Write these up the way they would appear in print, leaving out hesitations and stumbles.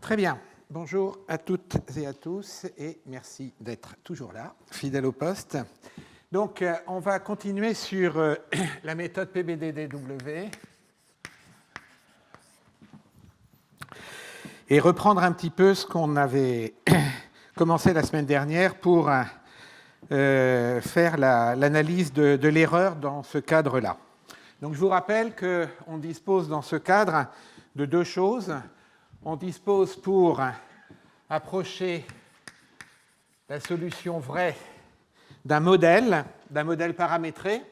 Très bien. Bonjour à toutes et à tous et merci d'être toujours là, fidèles au poste. Donc, on va continuer sur la méthode PBDDW et reprendre un petit peu ce qu'on avait commencé la semaine dernière pour faire l'analyse de l'erreur dans ce cadre-là. Donc, je vous rappelle qu'on dispose dans ce cadre de deux choses. On dispose pour approcher la solution vraie d'un modèle paramétré.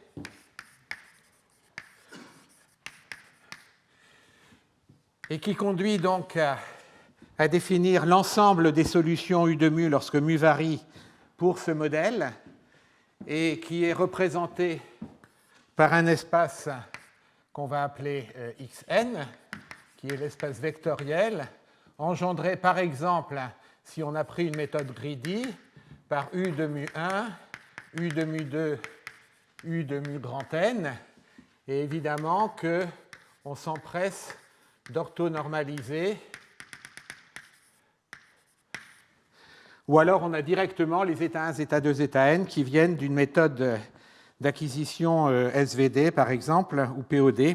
Et qui conduit donc à définir l'ensemble des solutions U de mu lorsque mu varie pour ce modèle et qui est représenté par un espace qu'on va appeler Xn, qui est l'espace vectoriel, engendré par exemple, si on a pris une méthode greedy, par U de mu1, U de mu2, U de mu grand N, et évidemment qu'on s'empresse d'orthonormaliser, ou alors on a directement les zeta 1, zeta 2, zeta n qui viennent d'une méthode d'acquisition SVD par exemple, ou POD.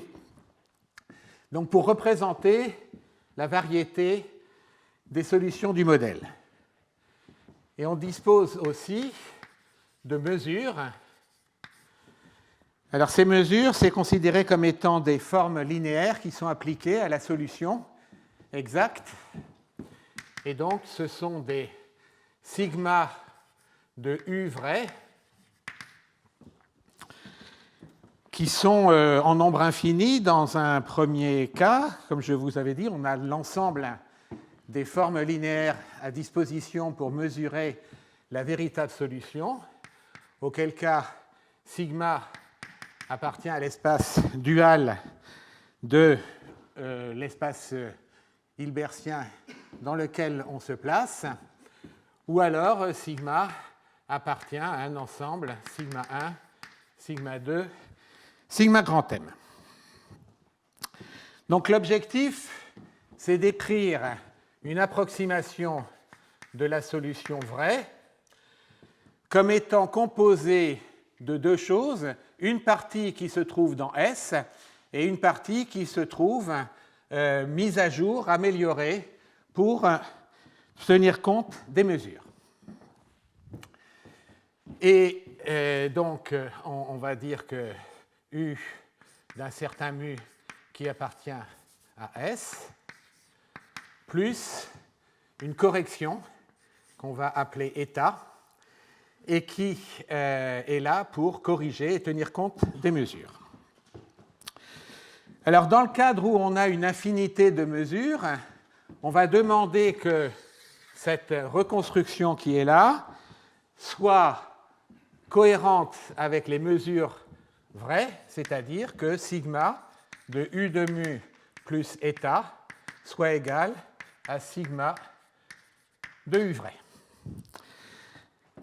Donc pour représenter la variété des solutions du modèle. Et on dispose aussi de mesures. Alors ces mesures, c'est considéré comme étant des formes linéaires qui sont appliquées à la solution exacte. Et donc ce sont des sigma de U vrai qui sont en nombre infini dans un premier cas. Comme je vous avais dit, on a l'ensemble des formes linéaires à disposition pour mesurer la véritable solution, auquel cas sigma appartient à l'espace dual de l'espace hilbertien dans lequel on se place, ou alors sigma appartient à un ensemble sigma 1, sigma 2, sigma grand M. Donc l'objectif, c'est d'écrire une approximation de la solution vraie comme étant composée de deux choses, une partie qui se trouve dans S et une partie qui se trouve mise à jour, améliorée, pour tenir compte des mesures. Et donc, on va dire que U d'un certain mu qui appartient à S, plus une correction qu'on va appeler état, et qui est là pour corriger et tenir compte des mesures. Alors, dans le cadre où on a une infinité de mesures, on va demander que cette reconstruction qui est là soit cohérente avec les mesures vraies, c'est-à-dire que sigma de U de mu plus état soit égal à sigma de U vrai.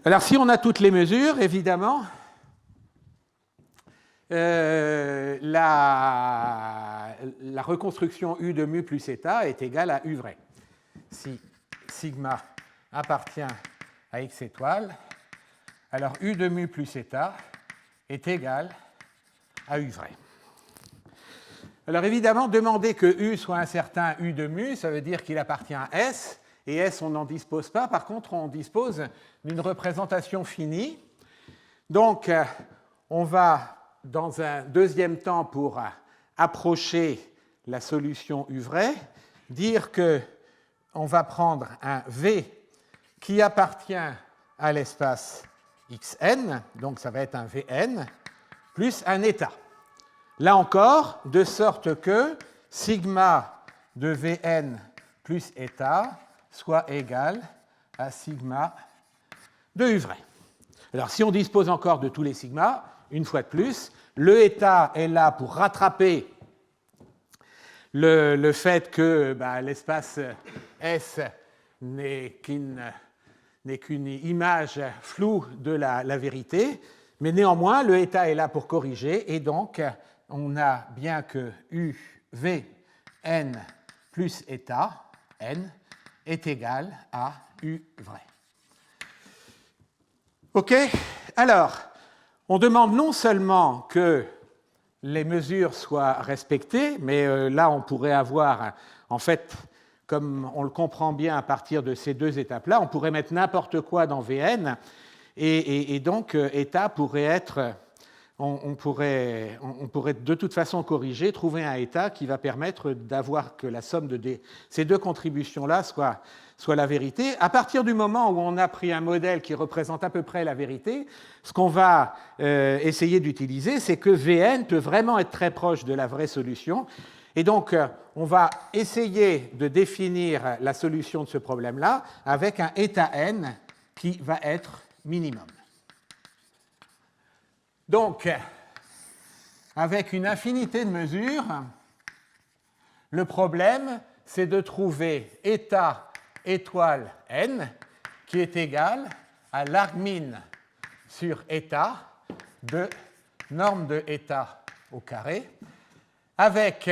Alors, si on a toutes les mesures, évidemment, la reconstruction U de mu plus état est égale à U vrai. Si sigma appartient à X étoile, alors U de mu plus état est égal à U vrai. Alors évidemment, demander que U soit un certain U de mu, ça veut dire qu'il appartient à S, et S, on n'en dispose pas. Par contre, on dispose d'une représentation finie. Donc, on va, dans un deuxième temps, pour approcher la solution U vraie, dire qu'on va prendre un V qui appartient à l'espace Xn, donc ça va être un Vn, plus un état. Là encore, de sorte que sigma de Vn plus état soit égal à sigma de U vrai. Alors, si on dispose encore de tous les sigmas, une fois de plus, le état est là pour rattraper le fait que l'espace S n'est qu'une image floue de la vérité, mais néanmoins, le état est là pour corriger, et donc, on a bien que U, V, N plus état, N, est égal à U vrai. OK? Alors, on demande non seulement que les mesures soient respectées, mais là, on pourrait avoir, en fait, comme on le comprend bien à partir de ces deux étapes-là, on pourrait mettre n'importe quoi dans Vn, et donc, état pourrait être... On pourrait de toute façon corriger, trouver un état qui va permettre d'avoir que la somme de ces deux contributions-là soit la vérité. À partir du moment où on a pris un modèle qui représente à peu près la vérité, ce qu'on va essayer d'utiliser, c'est que Vn peut vraiment être très proche de la vraie solution. Et donc, on va essayer de définir la solution de ce problème-là avec un état n qui va être minimum. Donc, avec une infinité de mesures, le problème, c'est de trouver état étoile n qui est égal à l'argmin sur état de norme de état au carré, avec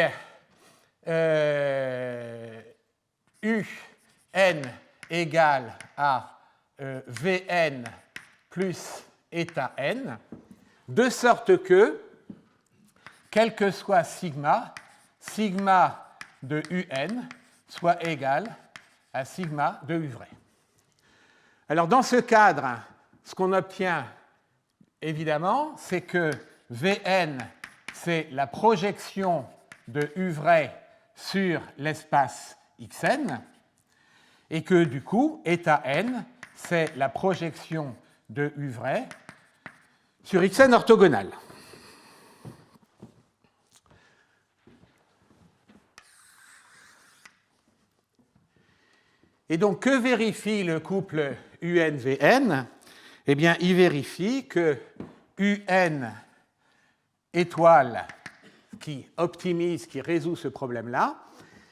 un égale à Vn plus état n, de sorte que, quel que soit sigma, sigma de un soit égal à sigma de u vrai. Alors dans ce cadre, ce qu'on obtient évidemment, c'est que Vn, c'est la projection de u vrai sur l'espace Xn, et que du coup, état n, c'est la projection de u vrai sur Xn orthogonal. Et donc, que vérifie le couple UN-Vn? Eh bien, il vérifie que UN étoile qui optimise, qui résout ce problème-là,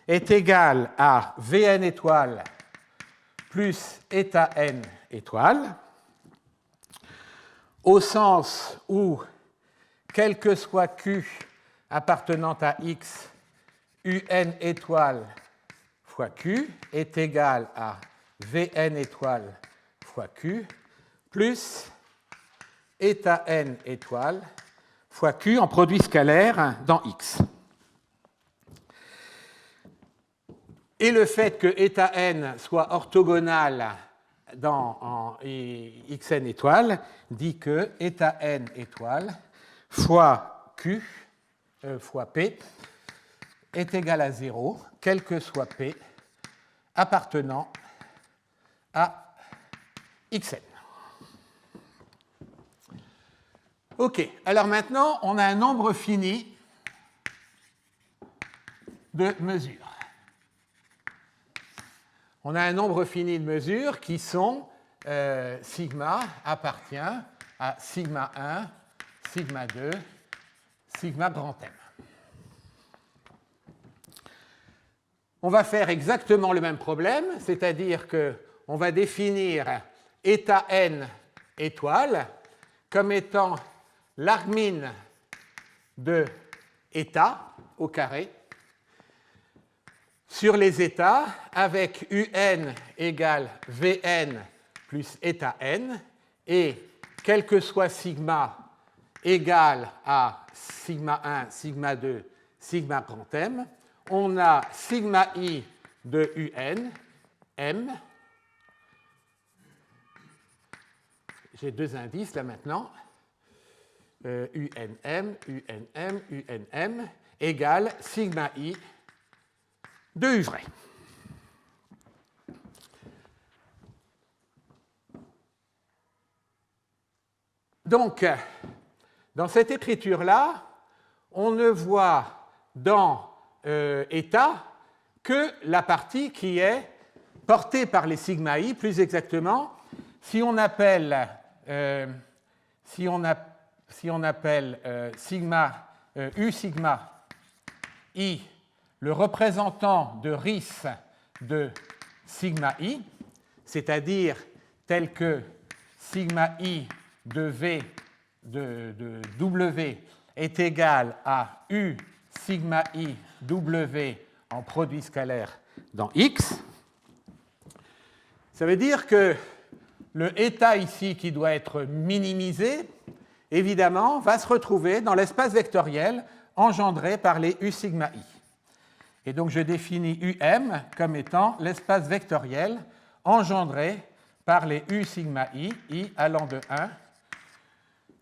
est égal à Vn étoile plus état n étoile, au sens où, quel que soit Q appartenant à X, UN étoile fois Q est égal à Vn étoile fois Q plus état n étoile fois Q en produit scalaire dans X. Et le fait que état n soit orthogonal en Xn étoile dit que état n étoile fois Q fois P est égal à 0, quel que soit P appartenant à Xn. OK, alors maintenant, on a un nombre fini de mesures. On a un nombre fini de mesures qui sont sigma appartient à sigma 1, sigma 2, sigma grand M. On va faire exactement le même problème, c'est-à-dire qu'on va définir état n étoile comme étant l'argmin de état au carré sur les états avec un égale Vn plus état n et quel que soit sigma égal à sigma 1, sigma 2, sigma grand M, on a sigma i de un, m. J'ai deux indices là maintenant. UNM, UNM, UNM égale sigma i de u vrai. Donc, dans cette écriture-là, on ne voit dans état que la partie qui est portée par les sigma i, plus exactement, si on appelle sigma u sigma i le représentant de RIS de sigma i, c'est-à-dire tel que sigma i de v de w est égal à u sigma i w en produit scalaire dans X, Ça veut dire que le état ici, qui doit être minimisé, évidemment, va se retrouver dans l'espace vectoriel engendré par les U sigma I. Et donc je définis UM comme étant l'espace vectoriel engendré par les U sigma I, I allant de 1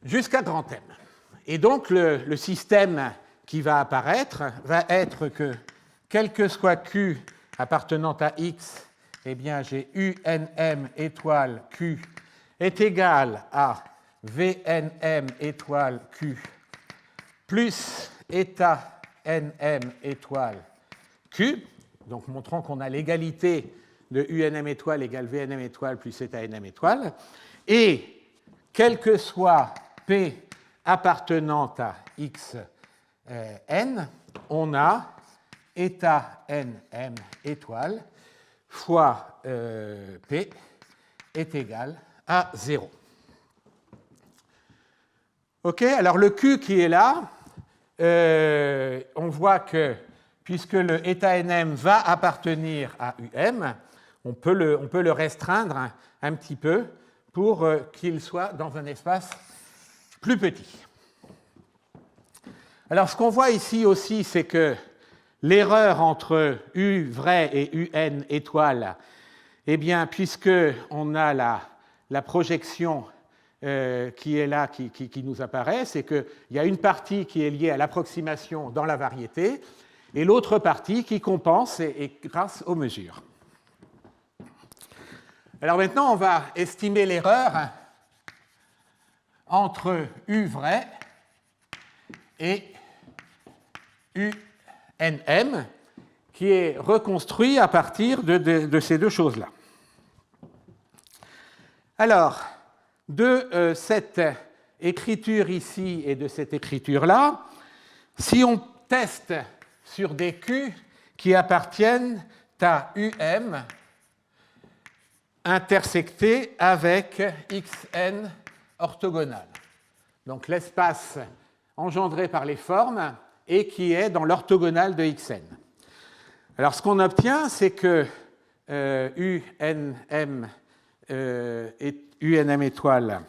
jusqu'à grand M. Et donc le système qui va apparaître va être que, quel que soit Q appartenant à X, eh bien j'ai UNM étoile Q est égal à VNM étoile Q plus état NM étoile Q, donc montrons qu'on a l'égalité de UNM étoile égale VNM étoile plus état NM étoile, et quel que soit P appartenant à X N, on a état NM étoile fois P est égal à 0. OK, alors le Q qui est là, on voit que puisque le état NM va appartenir à UM, on peut le restreindre un petit peu pour qu'il soit dans un espace plus petit. Alors ce qu'on voit ici aussi, c'est que l'erreur entre U vrai et UN étoile, eh bien, puisqu'on a la projection qui est là, qui nous apparaît, c'est qu'il y a une partie qui est liée à l'approximation dans la variété et l'autre partie qui compense et grâce aux mesures. Alors maintenant, on va estimer l'erreur entre U vrai et UNM, qui est reconstruit à partir de ces deux choses-là. Alors, de cette écriture ici et de cette écriture-là, si on teste sur des Q qui appartiennent à UM intersecté avec XN orthogonal, donc l'espace engendré par les formes et qui est dans l'orthogonale de Xn. Alors ce qu'on obtient, c'est que UNM étoile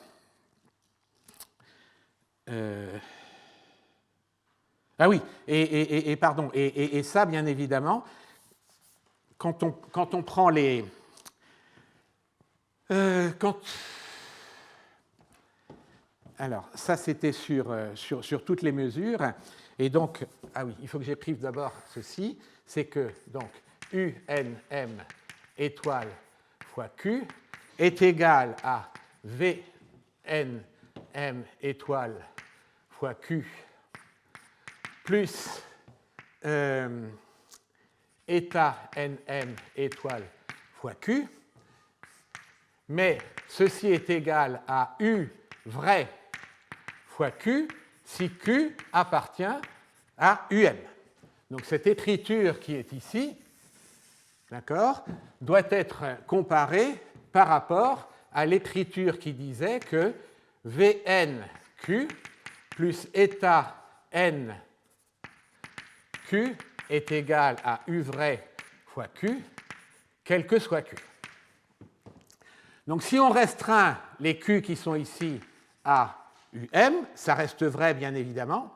ah oui, pardon, et ça, bien évidemment, quand on prend les... Alors, ça, c'était sur toutes les mesures. Et donc, ah oui, il faut que j'écrive d'abord ceci, c'est que donc UNM étoile fois Q est égal à VNM étoile fois Q plus état NM étoile fois Q, mais ceci est égal à U vrai fois Q si Q appartient à UM. Donc cette écriture qui est ici, d'accord, doit être comparée par rapport à l'écriture qui disait que VNQ plus état N Q est égal à U vrai fois Q, quel que soit Q. Donc si on restreint les Q qui sont ici à UM, ça reste vrai bien évidemment,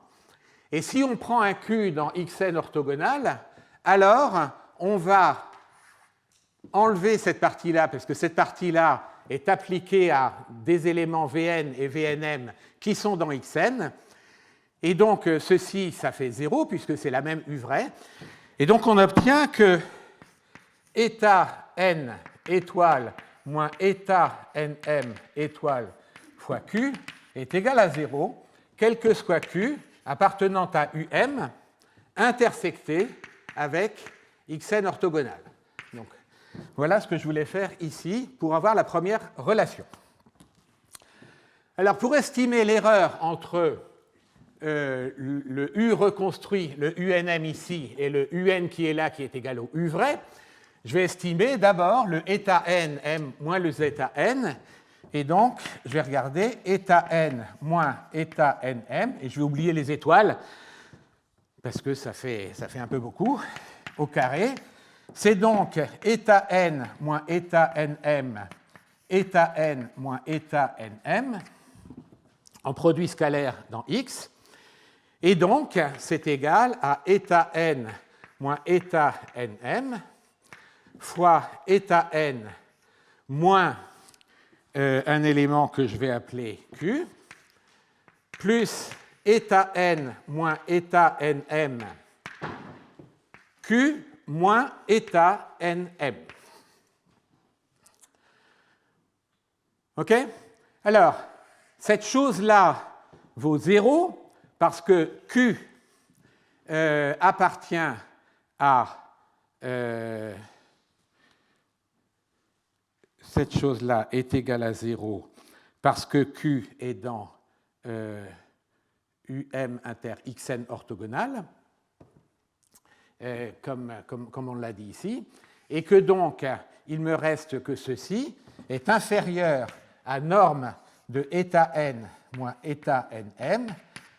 et si on prend un Q dans Xn orthogonal, alors on va enlever cette partie-là, parce que cette partie-là est appliquée à des éléments Vn et Vnm qui sont dans Xn, et donc ceci, ça fait 0, puisque c'est la même U vrai, et donc on obtient que état N étoile moins état Nm étoile fois Q est égal à 0, quel que soit Q appartenant à UM intersecté avec Xn orthogonal. Donc, voilà ce que je voulais faire ici pour avoir la première relation. Alors, pour estimer l'erreur entre le U reconstruit, le UNM ici, et le UN qui est là, qui est égal au U vrai, je vais estimer d'abord le état N, M moins le zeta N, et donc je vais regarder état N moins état NM, et je vais oublier les étoiles, parce que ça fait un peu beaucoup, au carré, C'est donc eta n moins eta nm, eta n moins eta nm, en produit scalaire dans X. Et donc, c'est égal à eta n moins eta nm fois eta n moins un élément que je vais appeler Q, plus eta n moins eta nm Q moins eta nm. OK? Alors, cette chose-là vaut 0 parce que Q appartient à... cette chose-là est égale à 0 parce que Q est dans UM inter Xn orthogonal, comme on l'a dit ici, et que donc il me reste que ceci est inférieur à norme de eta n moins eta nm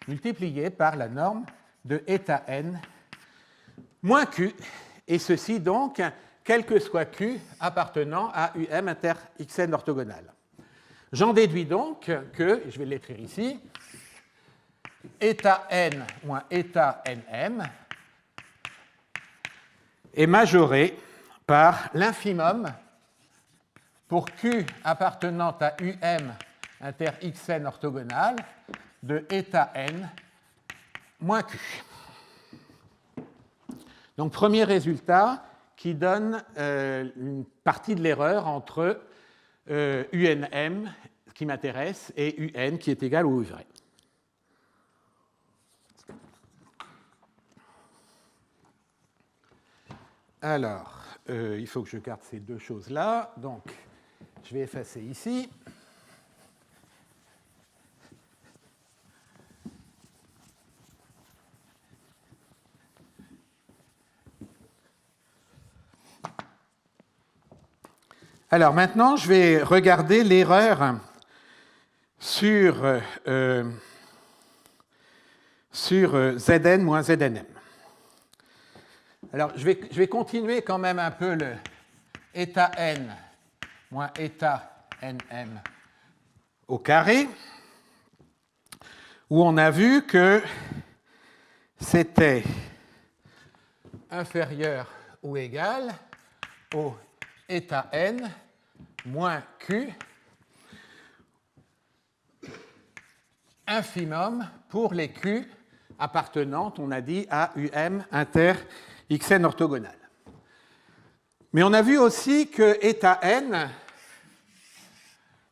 multiplié par la norme de eta n moins q, et ceci donc quel que soit q appartenant à UM inter Xn orthogonal. J'en déduis donc que, je vais l'écrire ici, eta n moins eta nm est majoré par l'infimum pour q appartenant à UM inter Xn orthogonal de eta n moins q. Donc, premier résultat qui donne une partie de l'erreur entre UNM qui m'intéresse et UN qui est égal au U vrai. Alors, il faut que je garde ces deux choses-là. Donc, je vais effacer ici. Alors maintenant, je vais regarder l'erreur sur Zn moins Znm. Alors, je vais continuer quand même un peu le eta n moins eta nm au carré, où on a vu que c'était inférieur ou égal au eta n moins q infimum pour les q appartenantes, on a dit, à UM inter Xn orthogonal. Mais on a vu aussi que eta n,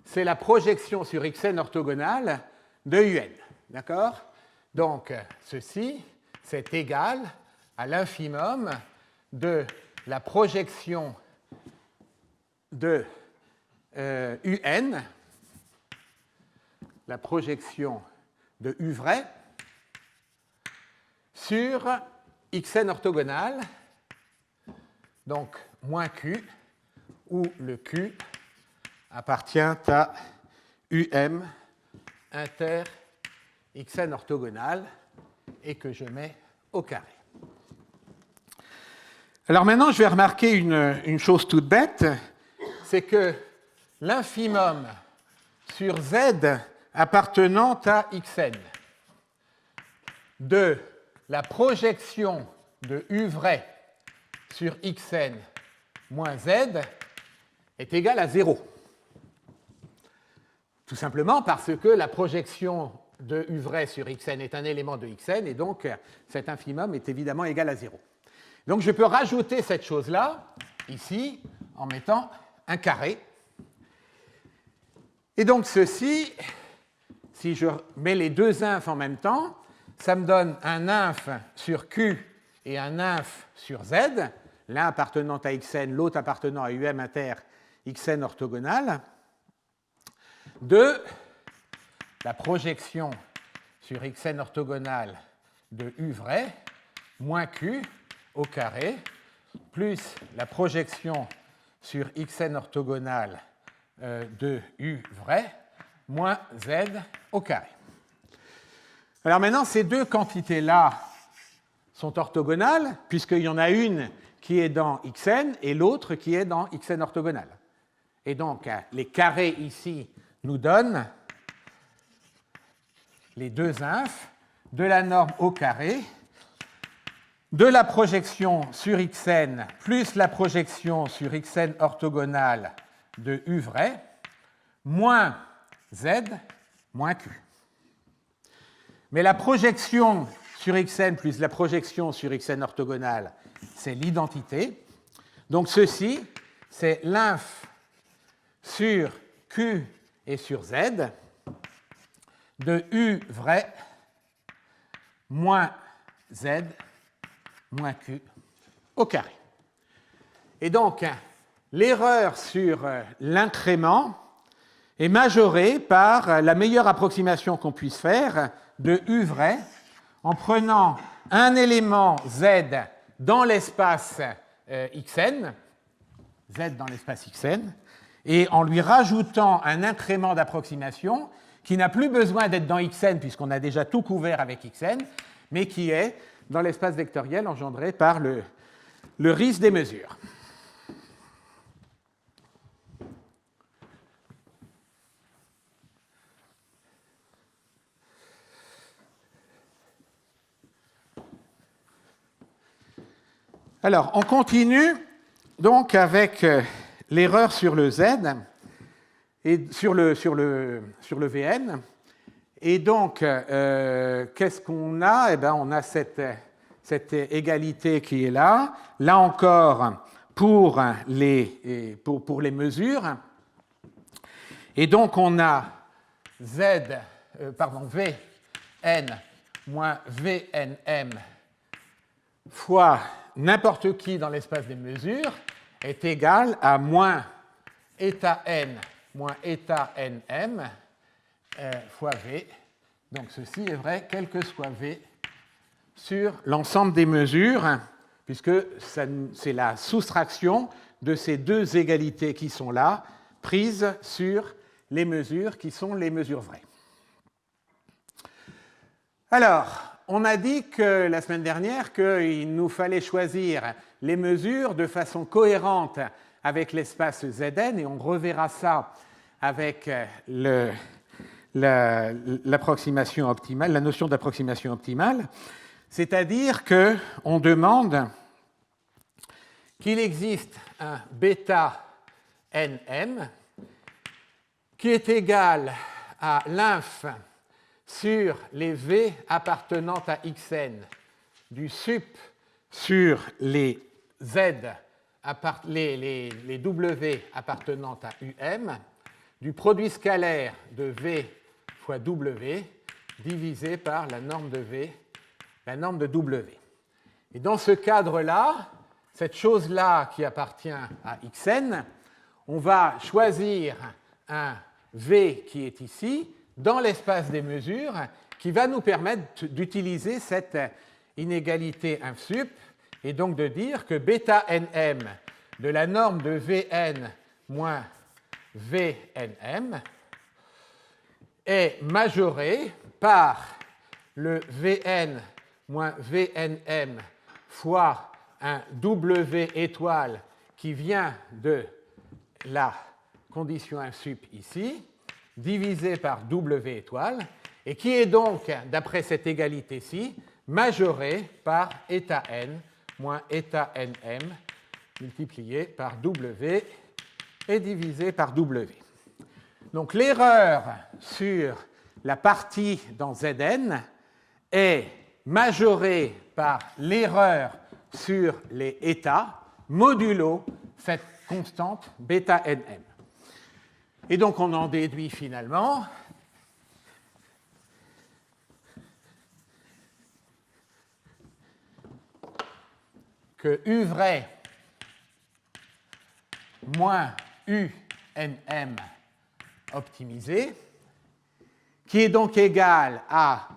c'est la projection sur Xn orthogonale de UN. D'accord? Donc, ceci, c'est égal à l'infimum de la projection de UN, la projection de U vrai, sur Xn orthogonal, donc moins Q, où le Q appartient à UM inter Xn orthogonal et que je mets au carré. Alors maintenant, je vais remarquer une chose toute bête, c'est que l'infimum sur Z appartenant à Xn de la projection de U vrai sur Xn moins Z est égal à 0. Tout simplement parce que la projection de U vrai sur Xn est un élément de Xn, et donc cet infimum est évidemment égal à 0. Donc je peux rajouter cette chose-là, ici, en mettant un carré. Et donc ceci, si je mets les deux infs en même temps, ça me donne un inf sur Q et un inf sur Z, l'un appartenant à Xn, l'autre appartenant à UM inter Xn orthogonal, de la projection sur Xn orthogonal de U vrai, moins Q au carré, plus la projection sur Xn orthogonal de U vrai, moins Z au carré. Alors maintenant, ces deux quantités-là sont orthogonales, puisqu'il y en a une qui est dans Xn et l'autre qui est dans Xn orthogonal. Et donc, les carrés ici nous donnent les deux inf de la norme au carré de la projection sur Xn plus la projection sur Xn orthogonale de U vrai moins Z moins Q. Mais la projection sur Xn plus la projection sur Xn orthogonale, c'est l'identité. Donc ceci, c'est l'inf sur Q et sur Z de U vrai moins Z moins Q au carré. Et donc, l'erreur sur l'incrément est majorée par la meilleure approximation qu'on puisse faire de U vrai en prenant un élément Z dans l'espace Xn, Z dans l'espace Xn, et en lui rajoutant un incrément d'approximation qui n'a plus besoin d'être dans Xn puisqu'on a déjà tout couvert avec Xn, mais qui est dans l'espace vectoriel engendré par le risque des mesures. Alors, on continue donc avec l'erreur sur le Z et sur le Vn. Et donc, qu'est-ce qu'on a? Eh bien, on a cette égalité qui est là. Là encore, pour les mesures. Et donc, on a Vn moins Vnm fois n'importe qui dans l'espace des mesures est égal à moins eta n moins eta nm fois V. Donc ceci est vrai quel que soit V sur l'ensemble des mesures, puisque c'est la soustraction de ces deux égalités qui sont là, prises sur les mesures qui sont les mesures vraies. Alors, on a dit que la semaine dernière qu'il nous fallait choisir les mesures de façon cohérente avec l'espace Zn, et on reverra ça avec l'approximation optimale, la notion d'approximation optimale, c'est-à-dire qu'on demande qu'il existe un bêta nm qui est égal à l'inf sur les V appartenant à Xn du sup sur les Z, les W appartenant à UM, du produit scalaire de V fois W divisé par la norme de V, la norme de W. Et dans ce cadre-là, cette chose-là qui appartient à Xn, on va choisir un V qui est ici, dans l'espace des mesures, qui va nous permettre d'utiliser cette inégalité inf-sup, et donc de dire que bêta nm de la norme de Vn moins Vnm est majoré par le Vn moins Vnm fois un W étoile qui vient de la condition inf-sup ici, divisé par W étoile, et qui est donc, d'après cette égalité-ci, majoré par eta n moins eta nm multiplié par W et divisé par W. Donc l'erreur sur la partie dans Zn est majorée par l'erreur sur les états modulo cette constante bêta nm. Et donc on en déduit finalement que U vrai moins UNM optimisé, qui est donc égal à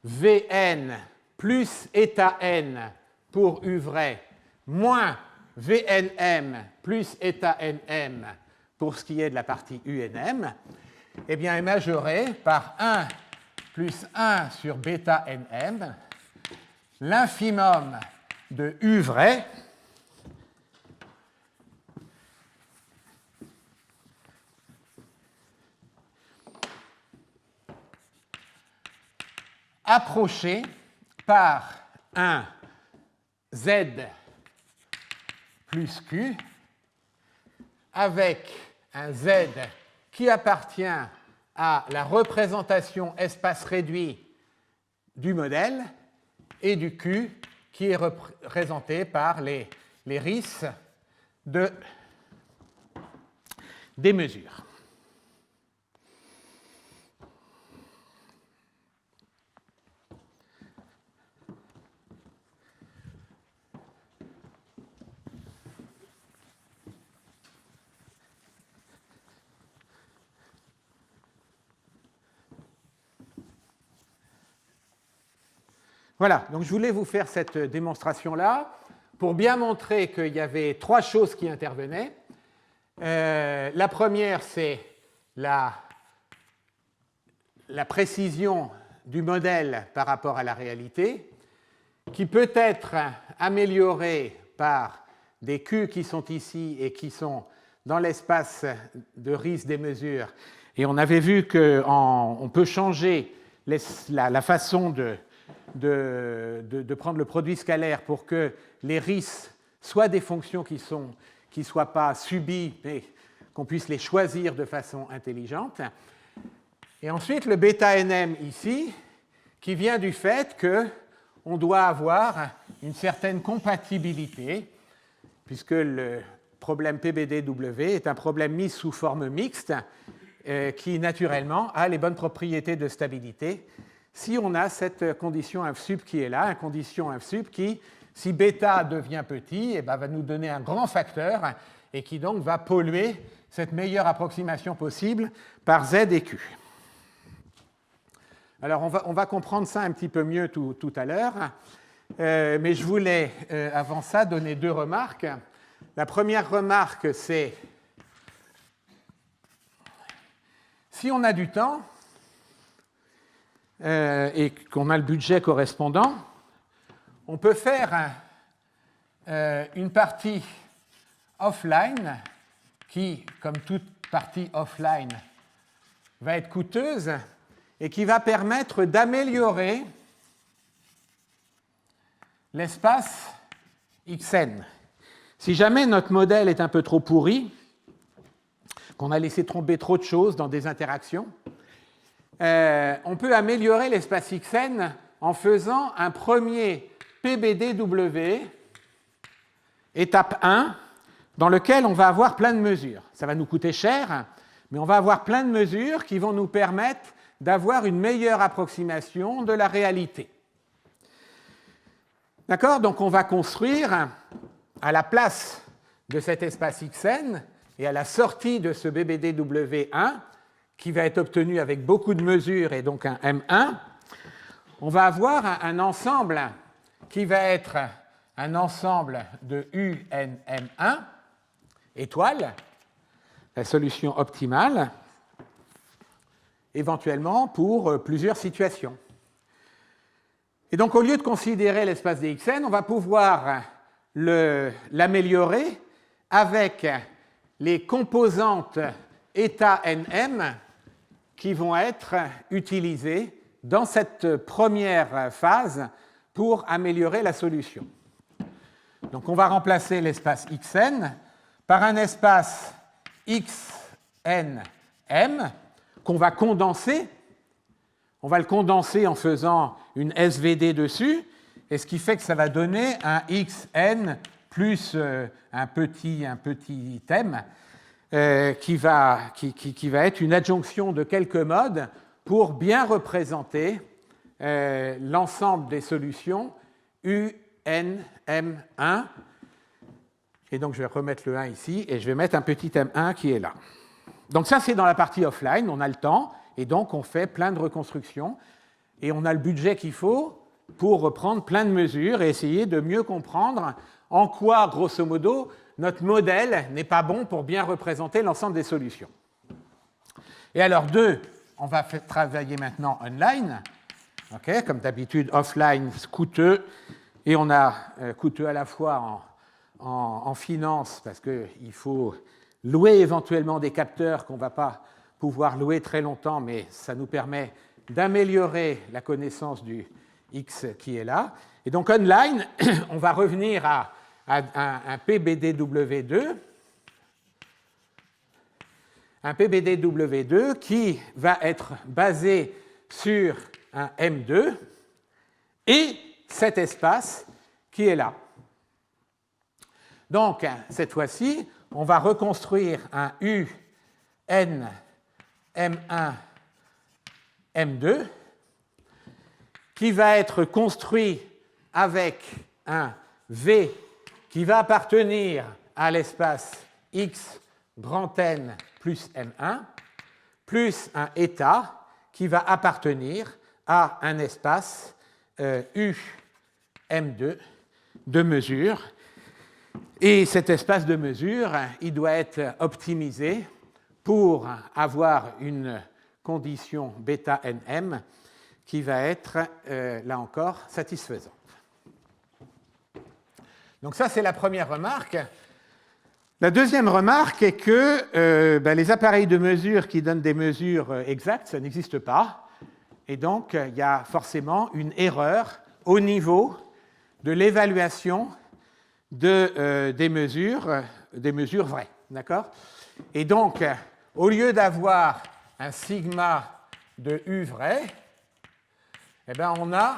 Vn plus eta n pour U vrai moins Vnm plus eta nm pour ce qui est de la partie UNM, eh bien, est majoré par 1 plus 1 sur bêta nm, l'infimum de U vrai approché par un Z plus Q avec un Z qui appartient à la représentation espace réduit du modèle et du Q qui est représenté par les RIS des mesures. Voilà, donc je voulais vous faire cette démonstration-là pour bien montrer qu'il y avait trois choses qui intervenaient. La première, c'est la précision du modèle par rapport à la réalité, qui peut être améliorée par des Q qui sont ici et qui sont dans l'espace de RIS des mesures. Et on avait vu qu'on peut changer la façon de prendre le produit scalaire pour que les RIS soient des fonctions qui ne soient pas subies, mais qu'on puisse les choisir de façon intelligente. Et ensuite, le bêta NM ici, qui vient du fait qu'on doit avoir une certaine compatibilité, puisque le problème PBDW est un problème mis sous forme mixte, qui naturellement a les bonnes propriétés de stabilité, si on a cette condition inf sub qui est là, une condition inf sub qui, si bêta devient petit, eh ben, va nous donner un grand facteur et qui donc va polluer cette meilleure approximation possible par Z et Q. Alors on va comprendre ça un petit peu mieux tout à l'heure, mais je voulais avant ça donner deux remarques. La première remarque, c'est si on a du temps, et qu'on a le budget correspondant, on peut faire une partie offline qui, comme toute partie offline, va être coûteuse et qui va permettre d'améliorer l'espace Xn. Si jamais notre modèle est un peu trop pourri, qu'on a laissé tomber trop de choses dans des interactions, on peut améliorer l'espace Xn en faisant un premier PBDW, étape 1, dans lequel on va avoir plein de mesures. Ça va nous coûter cher, mais on va avoir plein de mesures qui vont nous permettre d'avoir une meilleure approximation de la réalité. D'accord? Donc on va construire à la place de cet espace Xn et à la sortie de ce BBDW1, qui va être obtenu avec beaucoup de mesures et donc un M1, on va avoir un ensemble qui va être un ensemble de UNM1 étoiles, la solution optimale, éventuellement pour plusieurs situations. Et donc au lieu de considérer l'espace des Xn, on va pouvoir l'améliorer avec les composantes état NM qui vont être utilisées dans cette première phase pour améliorer la solution. Donc on va remplacer l'espace Xn par un espace XNM qu'on va condenser. On va le condenser en faisant une SVD dessus, et ce qui fait que ça va donner un Xn plus un petit thème qui va être une adjonction de quelques modes pour bien représenter l'ensemble des solutions UNM1. Et donc je vais remettre le 1 ici et je vais mettre un petit M1 qui est là. Donc ça c'est dans la partie offline, on a le temps et donc on fait plein de reconstructions et on a le budget qu'il faut pour reprendre plein de mesures et essayer de mieux comprendre en quoi, grosso modo, notre modèle n'est pas bon pour bien représenter l'ensemble des solutions. Et alors, on va travailler maintenant online. Okay, comme d'habitude, offline, coûteux. Et on a coûteux à la fois en finance, parce qu'il faut louer éventuellement des capteurs qu'on ne va pas pouvoir louer très longtemps, mais ça nous permet d'améliorer la connaissance du x qui est là. Et donc, online, on va revenir à un PBDW2, qui va être basé sur un M2 et cet espace qui est là. Donc, cette fois-ci, on va reconstruire un UN M1 M2 qui va être construit avec un V qui va appartenir à l'espace X grand N plus M1 plus un état qui va appartenir à un espace U M2 de mesure. Et cet espace de mesure, il doit être optimisé pour avoir une condition bêta NM qui va être, là encore, satisfaisante. Donc ça, c'est la première remarque. La deuxième remarque est que les appareils de mesure qui donnent des mesures exactes, ça n'existe pas. Et donc, il y a forcément une erreur au niveau de l'évaluation des mesures vraies. D'accord ? Et donc, au lieu d'avoir un sigma de U vrai, eh bien, on a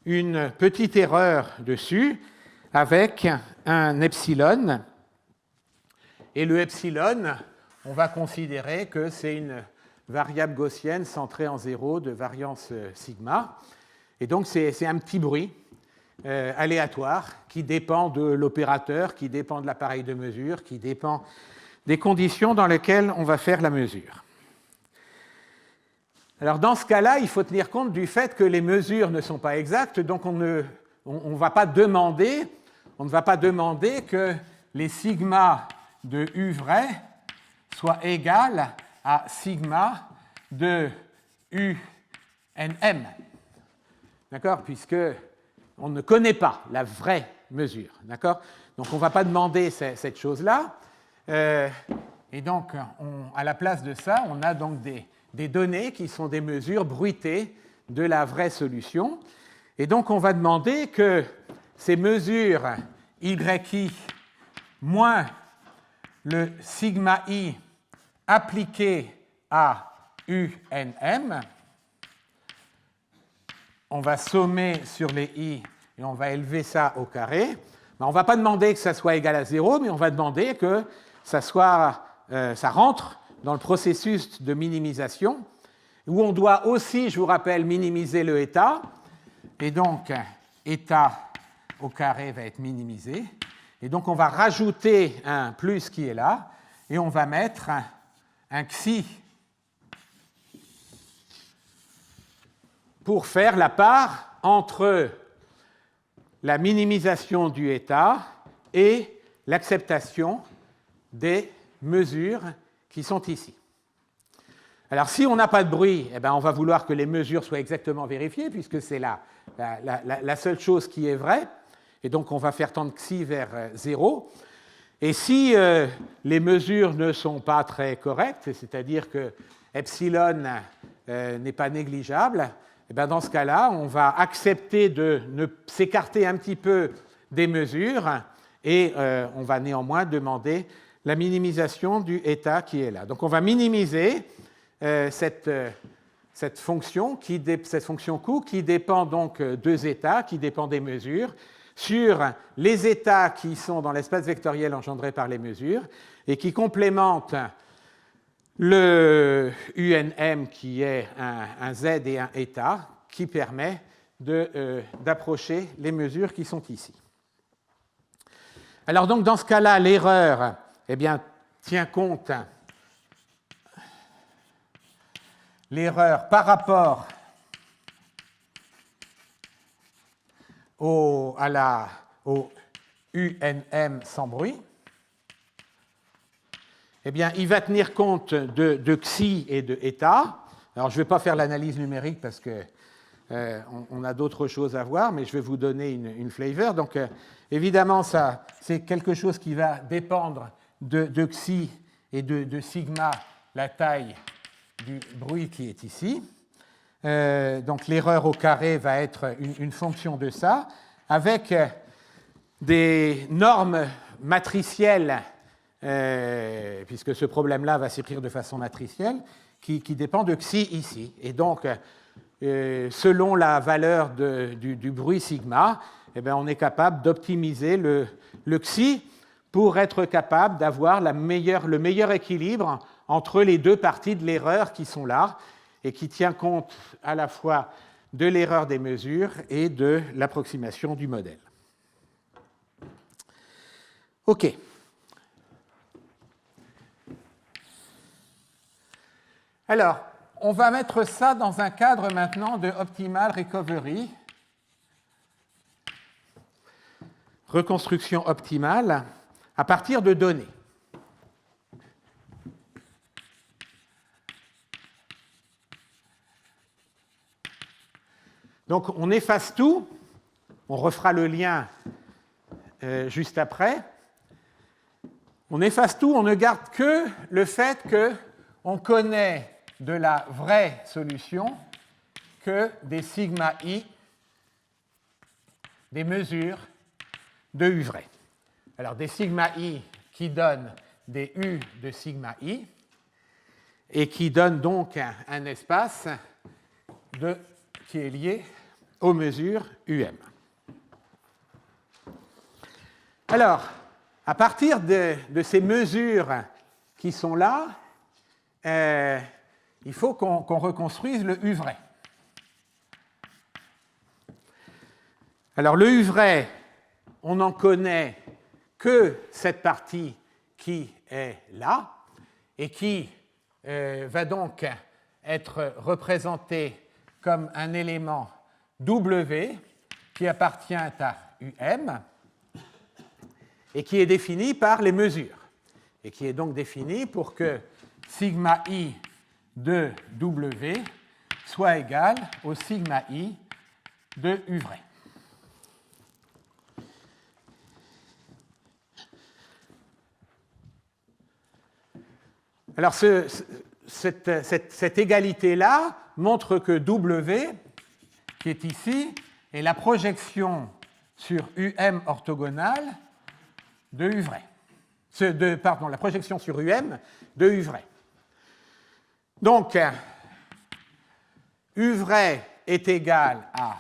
une petite erreur dessus avec un epsilon. Et le epsilon, on va considérer que c'est une variable gaussienne centrée en 0 de variance sigma. Et donc, c'est un petit bruit aléatoire qui dépend de l'opérateur, qui dépend de l'appareil de mesure, qui dépend des conditions dans lesquelles on va faire la mesure. Alors, dans ce cas-là, il faut tenir compte du fait que les mesures ne sont pas exactes, donc on ne va pas demander que les sigma de U vrai soient égales à sigma de U NM. D'accord ? Puisque on ne connaît pas la vraie mesure. D'accord ? Donc, on ne va pas demander cette chose-là. Et donc, à la place de ça, on a donc des données qui sont des mesures bruitées de la vraie solution. Et donc, on va demander que ces mesures YI moins le sigma I appliqué à UNM, on va sommer sur les I et on va élever ça au carré. On ne va pas demander que ça soit égal à 0, mais on va demander que ça rentre dans le processus de minimisation, où on doit aussi, je vous rappelle, minimiser le état. Et donc, état au carré va être minimisé. Et donc, on va rajouter un plus qui est là, et on va mettre un xi pour faire la part entre la minimisation du état et l'acceptation des mesures qui sont ici. Alors, si on n'a pas de bruit, eh bien, on va vouloir que les mesures soient exactement vérifiées, puisque c'est la seule chose qui est vraie. Et donc, on va faire tendre xi vers 0. Et si les mesures ne sont pas très correctes, c'est-à-dire que epsilon n'est pas négligeable, eh bien, dans ce cas-là, on va accepter de s'écarter un petit peu des mesures et on va néanmoins demander la minimisation du état qui est là. Donc, on va minimiser cette fonction Q qui dépend donc deux états, qui dépend des mesures, sur les états qui sont dans l'espace vectoriel engendré par les mesures et qui complémentent le UNM qui est un Z et un état qui permet d'approcher les mesures qui sont ici. Alors donc dans ce cas-là, l'erreur tient compte l'erreur par rapport au UNM sans bruit. Il va tenir compte de xi et de état. Alors, je ne vais pas faire l'analyse numérique parce qu'on a d'autres choses à voir, mais je vais vous donner une flavor. Donc, évidemment, ça, c'est quelque chose qui va dépendre de xi et de sigma, la taille du bruit qui est ici. Donc l'erreur au carré va être une fonction de ça, avec des normes matricielles, puisque ce problème-là va s'écrire de façon matricielle, qui dépend de xi ici. Et donc, selon la valeur du bruit sigma, eh bien, on est capable d'optimiser le xi pour être capable d'avoir le meilleur équilibre entre les deux parties de l'erreur qui sont là et qui tient compte à la fois de l'erreur des mesures et de l'approximation du modèle. OK. Alors, on va mettre ça dans un cadre maintenant de optimal recovery, reconstruction optimale, à partir de données. Donc, on efface tout, on refera le lien juste après. On efface tout, on ne garde que le fait qu'on connaît de la vraie solution que des sigma i, des mesures de U vrai. Alors des sigma i qui donnent des U de sigma i et qui donnent donc un espace qui est lié aux mesures UM. Alors, à partir de ces mesures qui sont là, il faut qu'on reconstruise le U vrai. Alors le U vrai, on n'en connaît que cette partie qui est là et qui va donc être représentée comme un élément W qui appartient à UM et qui est défini par les mesures et qui est donc défini pour que sigma i de W soit égal au sigma i de U vrai. Alors, cette égalité-là montre que W, qui est ici, est la projection sur UM orthogonale de U vrai. La projection sur UM de U vrai. Donc, U vrai est égal à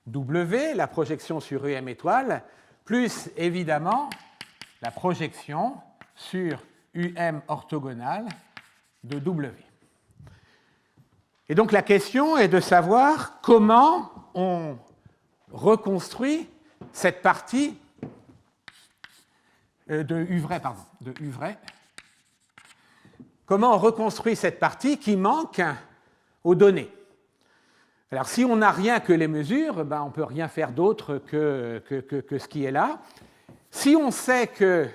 W, la projection sur UM étoile, plus évidemment la projection sur UM orthogonale de W. Et donc la question est de savoir comment on reconstruit cette partie de U vrai, comment on reconstruit cette partie qui manque aux données. Alors si on n'a rien que les mesures, on ne peut rien faire d'autre que ce qui est là. Si on sait que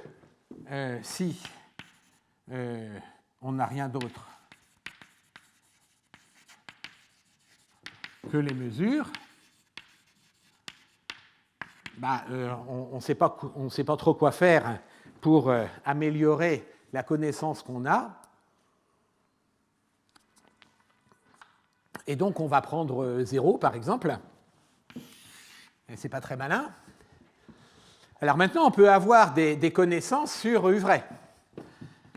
on n'a rien d'autre que les mesures, on ne sait pas trop quoi faire pour améliorer la connaissance qu'on a. Et donc, on va prendre 0, par exemple. Et ce n'est pas très malin. Alors maintenant, on peut avoir des connaissances sur U vrai.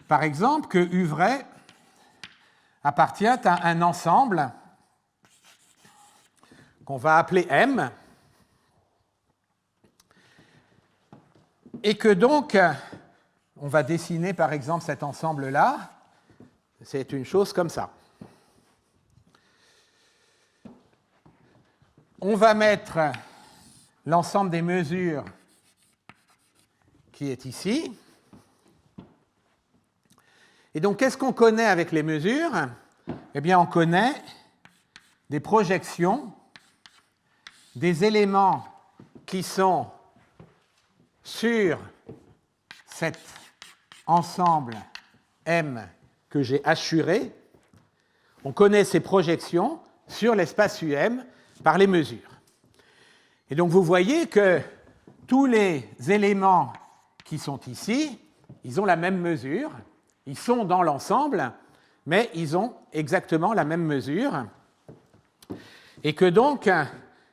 Par exemple, que U vrai appartient à un ensemble qu'on va appeler M, et que donc, on va dessiner par exemple cet ensemble-là, c'est une chose comme ça. On va mettre l'ensemble des mesures qui est ici. Et donc, qu'est-ce qu'on connaît avec les mesures? Eh bien, on connaît des projections des éléments qui sont sur cet ensemble M que j'ai assuré. On connaît ces projections sur l'espace UM par les mesures. Et donc, vous voyez que tous les éléments qui sont ici, ils ont la même mesure. Ils sont dans l'ensemble, mais ils ont exactement la même mesure. Et que donc,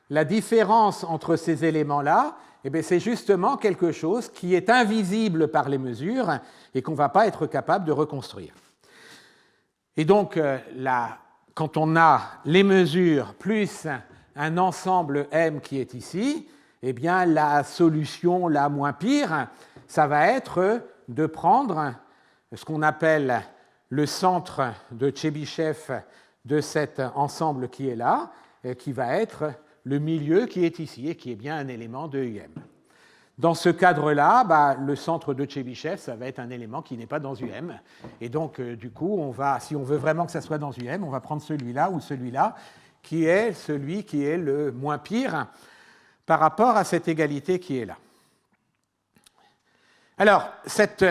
la différence entre ces éléments-là, eh c'est justement quelque chose qui est invisible par les mesures et qu'on ne va pas être capable de reconstruire. Et donc, quand on a les mesures plus un ensemble M qui est ici, eh bien, la solution la moins pire, ça va être de prendre ce qu'on appelle le centre de Tchebyshev de cet ensemble qui est là, qui va être le milieu qui est ici et qui est bien un élément de UM. Dans ce cadre-là, le centre de Tchebyshev, ça va être un élément qui n'est pas dans UM. Et donc, du coup, si on veut vraiment que ça soit dans UM, on va prendre celui-là ou celui-là, qui est celui qui est le moins pire par rapport à cette égalité qui est là. Alors, cette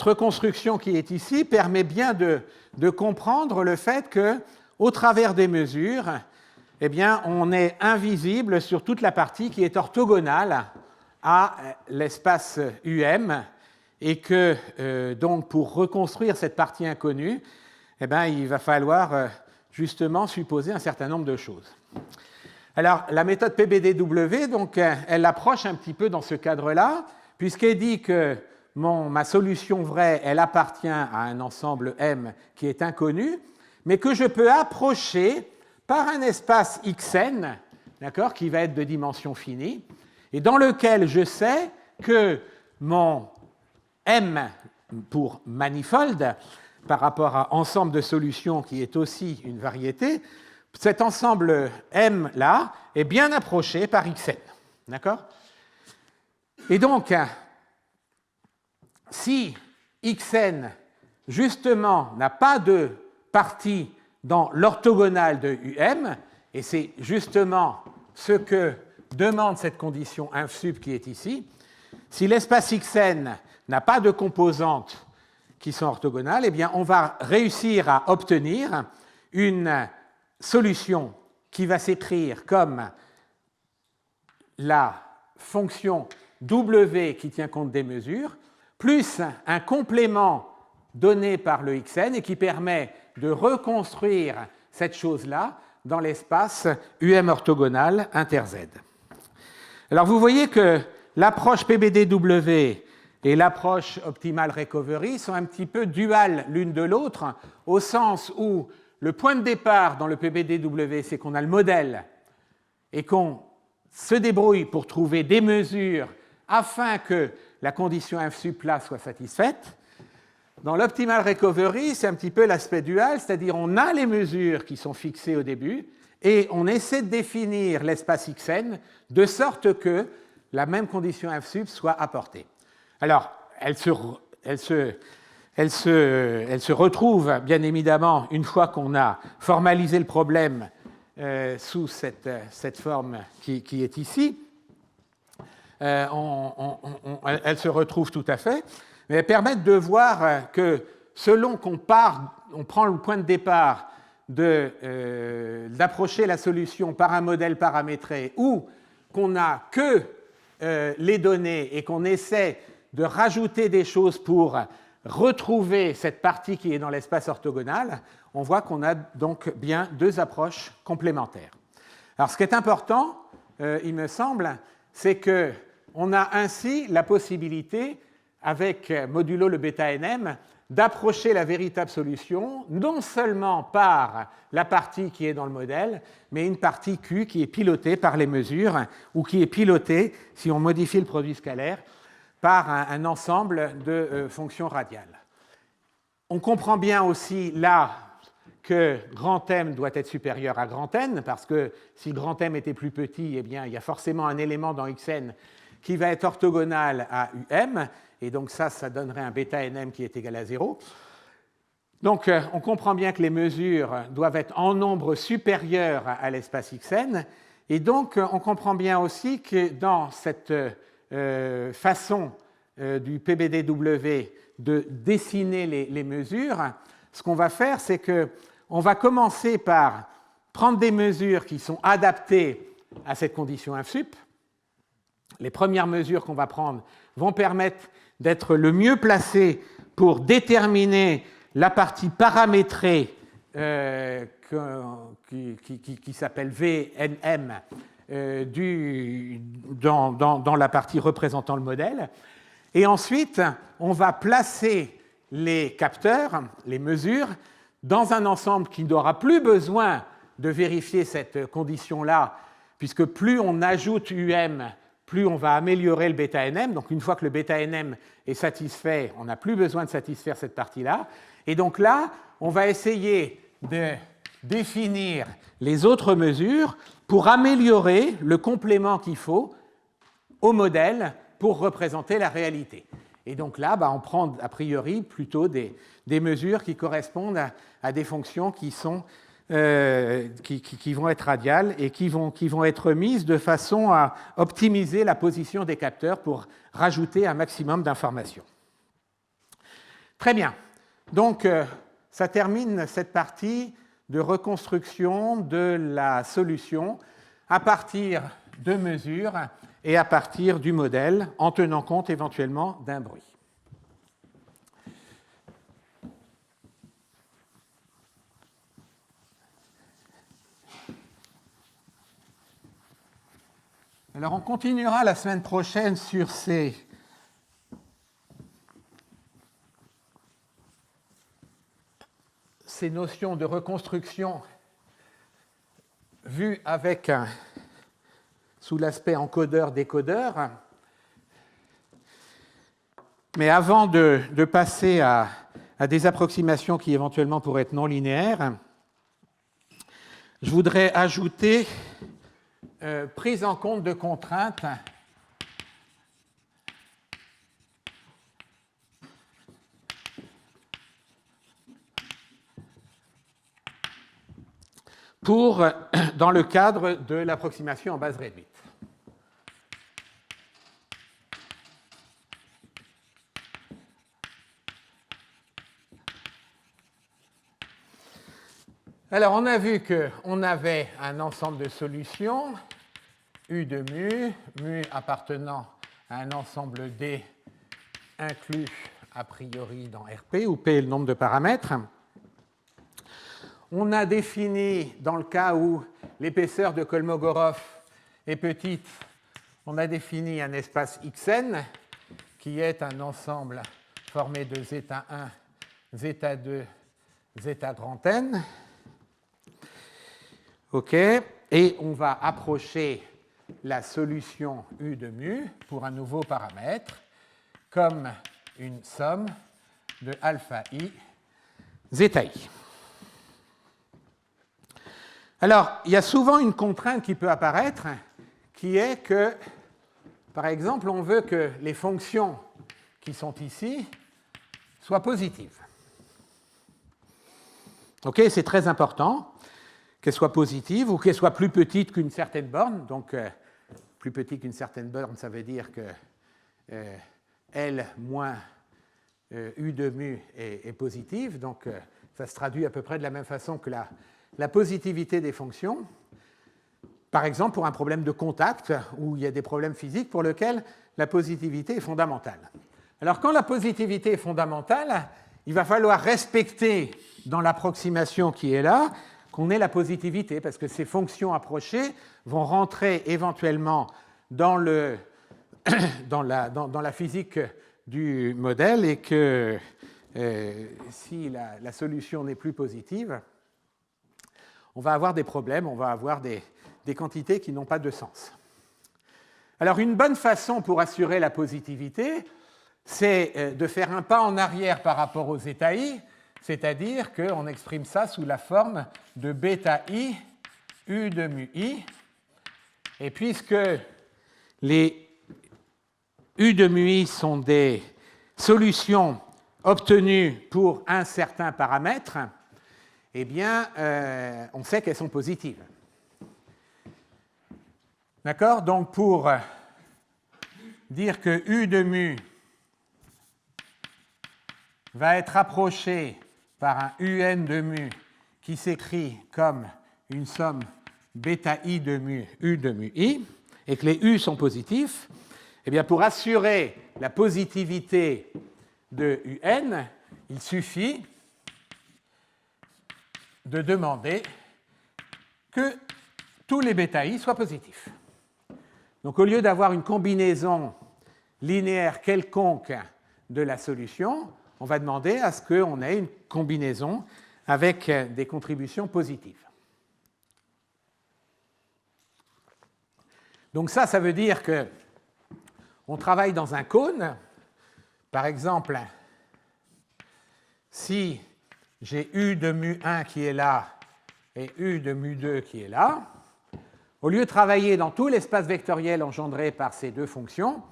reconstruction qui est ici permet bien de comprendre le fait qu'au travers des mesures, eh bien, on est invisible sur toute la partie qui est orthogonale à l'espace UM et que, donc, pour reconstruire cette partie inconnue, eh bien, il va falloir justement supposer un certain nombre de choses. Alors, la méthode PBDW, donc, elle approche un petit peu dans ce cadre-là, puisqu'elle dit que ma solution vraie, elle appartient à un ensemble M qui est inconnu, mais que je peux approcher par un espace Xn, d'accord, qui va être de dimension finie, et dans lequel je sais que mon M pour manifold, par rapport à ensemble de solutions qui est aussi une variété, cet ensemble M-là est bien approché par Xn. D'accord ? Et donc, si Xn, justement, n'a pas de partie dans l'orthogonale de UM, et c'est justement ce que demande cette condition inf sub qui est ici, si l'espace Xn n'a pas de composantes qui sont orthogonales, eh bien, on va réussir à obtenir une solution qui va s'écrire comme la fonction W qui tient compte des mesures, plus un complément donné par le Xn et qui permet de reconstruire cette chose-là dans l'espace UM orthogonal inter Z. Alors vous voyez que l'approche PBDW et l'approche optimal recovery sont un petit peu duales l'une de l'autre, au sens où le point de départ dans le PBDW, c'est qu'on a le modèle et qu'on se débrouille pour trouver des mesures afin que la condition inf sup là soit satisfaite. Dans l'optimal recovery, c'est un petit peu l'aspect dual, c'est-à-dire on a les mesures qui sont fixées au début et on essaie de définir l'espace Xn de sorte que la même condition inf sup soit apportée. Alors, elle se retrouve bien évidemment une fois qu'on a formalisé le problème sous cette forme qui est ici. Elle se retrouve tout à fait, mais elles permettent de voir que selon qu'on prend le point de départ d'approcher la solution par un modèle paramétré ou qu'on n'a que les données et qu'on essaie de rajouter des choses pour retrouver cette partie qui est dans l'espace orthogonal, on voit qu'on a donc bien deux approches complémentaires. Alors ce qui est important, il me semble, c'est qu'on a ainsi la possibilité, avec modulo le bêta NM, d'approcher la véritable solution, non seulement par la partie qui est dans le modèle, mais une partie Q qui est pilotée par les mesures, ou qui est pilotée, si on modifie le produit scalaire, par un ensemble de fonctions radiales. On comprend bien aussi là que grand M doit être supérieur à grand N, parce que si grand M était plus petit, eh bien, il y a forcément un élément dans Xn qui va être orthogonal à UM, et donc ça donnerait un bêta NM qui est égal à 0. Donc on comprend bien que les mesures doivent être en nombre supérieur à l'espace Xn, et donc on comprend bien aussi que dans cette façon du PBDW de dessiner les mesures, ce qu'on va faire, c'est qu'on va commencer par prendre des mesures qui sont adaptées à cette condition inf sup. Les premières mesures qu'on va prendre vont permettre d'être le mieux placées pour déterminer la partie paramétrée qui s'appelle VNM dans la partie représentant le modèle. Et ensuite, on va placer les capteurs, les mesures, dans un ensemble qui n'aura plus besoin de vérifier cette condition-là, puisque plus on ajoute UM, plus on va améliorer le βNM. Donc une fois que le βNM est satisfait, on n'a plus besoin de satisfaire cette partie-là. Et donc là, on va essayer de définir les autres mesures pour améliorer le complément qu'il faut au modèle pour représenter la réalité. Et donc là, on prend a priori plutôt des mesures qui correspondent à des fonctions qui vont être radiales et qui vont être mises de façon à optimiser la position des capteurs pour rajouter un maximum d'informations. Très bien. Donc, ça termine cette partie de reconstruction de la solution à partir de mesures et à partir du modèle, en tenant compte éventuellement d'un bruit. Alors, on continuera la semaine prochaine sur ces notions de reconstruction vues avec sous l'aspect encodeur-décodeur. Mais avant de passer à des approximations qui éventuellement pourraient être non linéaires, je voudrais ajouter prise en compte de contraintes dans le cadre de l'approximation en base réduite. Alors, on a vu qu'on avait un ensemble de solutions, U de mu appartenant à un ensemble D inclus a priori dans RP, où P est le nombre de paramètres. On a défini, dans le cas où l'épaisseur de Kolmogorov est petite, on a défini un espace Xn qui est un ensemble formé de ζ1, ζ2, z grand N. OK. Et on va approcher la solution U de mu pour un nouveau paramètre comme une somme de alpha i, zeta i. Alors, il y a souvent une contrainte qui peut apparaître, qui est que, par exemple, on veut que les fonctions qui sont ici soient positives. OK, c'est très important qu'elles soient positives ou qu'elles soient plus petites qu'une certaine borne. Donc, plus petite qu'une certaine borne, ça veut dire que L moins U de mu est positive. Donc, ça se traduit à peu près de la même façon que la positivité des fonctions. Par exemple, pour un problème de contact, où il y a des problèmes physiques pour lesquels la positivité est fondamentale. Alors, quand la positivité est fondamentale, il va falloir respecter dans l'approximation qui est là qu'on ait la positivité, parce que ces fonctions approchées vont rentrer éventuellement dans la physique du modèle et que si la solution n'est plus positive, on va avoir des problèmes, on va avoir des quantités qui n'ont pas de sens. Alors, une bonne façon pour assurer la positivité, c'est de faire un pas en arrière par rapport au zeta i, c'est-à-dire qu'on exprime ça sous la forme de bêta i u de mu i. Et puisque les u de mu i sont des solutions obtenues pour un certain paramètre, eh bien, on sait qu'elles sont positives. D'accord? Donc, pour dire que u de mu va être approché par un un de mu qui s'écrit comme une somme bêta i de mu, u de mu i, et que les u sont positifs, eh bien, pour assurer la positivité de un, il suffit de demander que tous les bêta I soient positifs. Donc au lieu d'avoir une combinaison linéaire quelconque de la solution, on va demander à ce qu'on ait une combinaison avec des contributions positives. Donc ça veut dire qu'on travaille dans un cône. Par exemple, si j'ai U de mu1 qui est là et U de mu2 qui est là, au lieu de travailler dans tout l'espace vectoriel engendré par ces deux fonctions,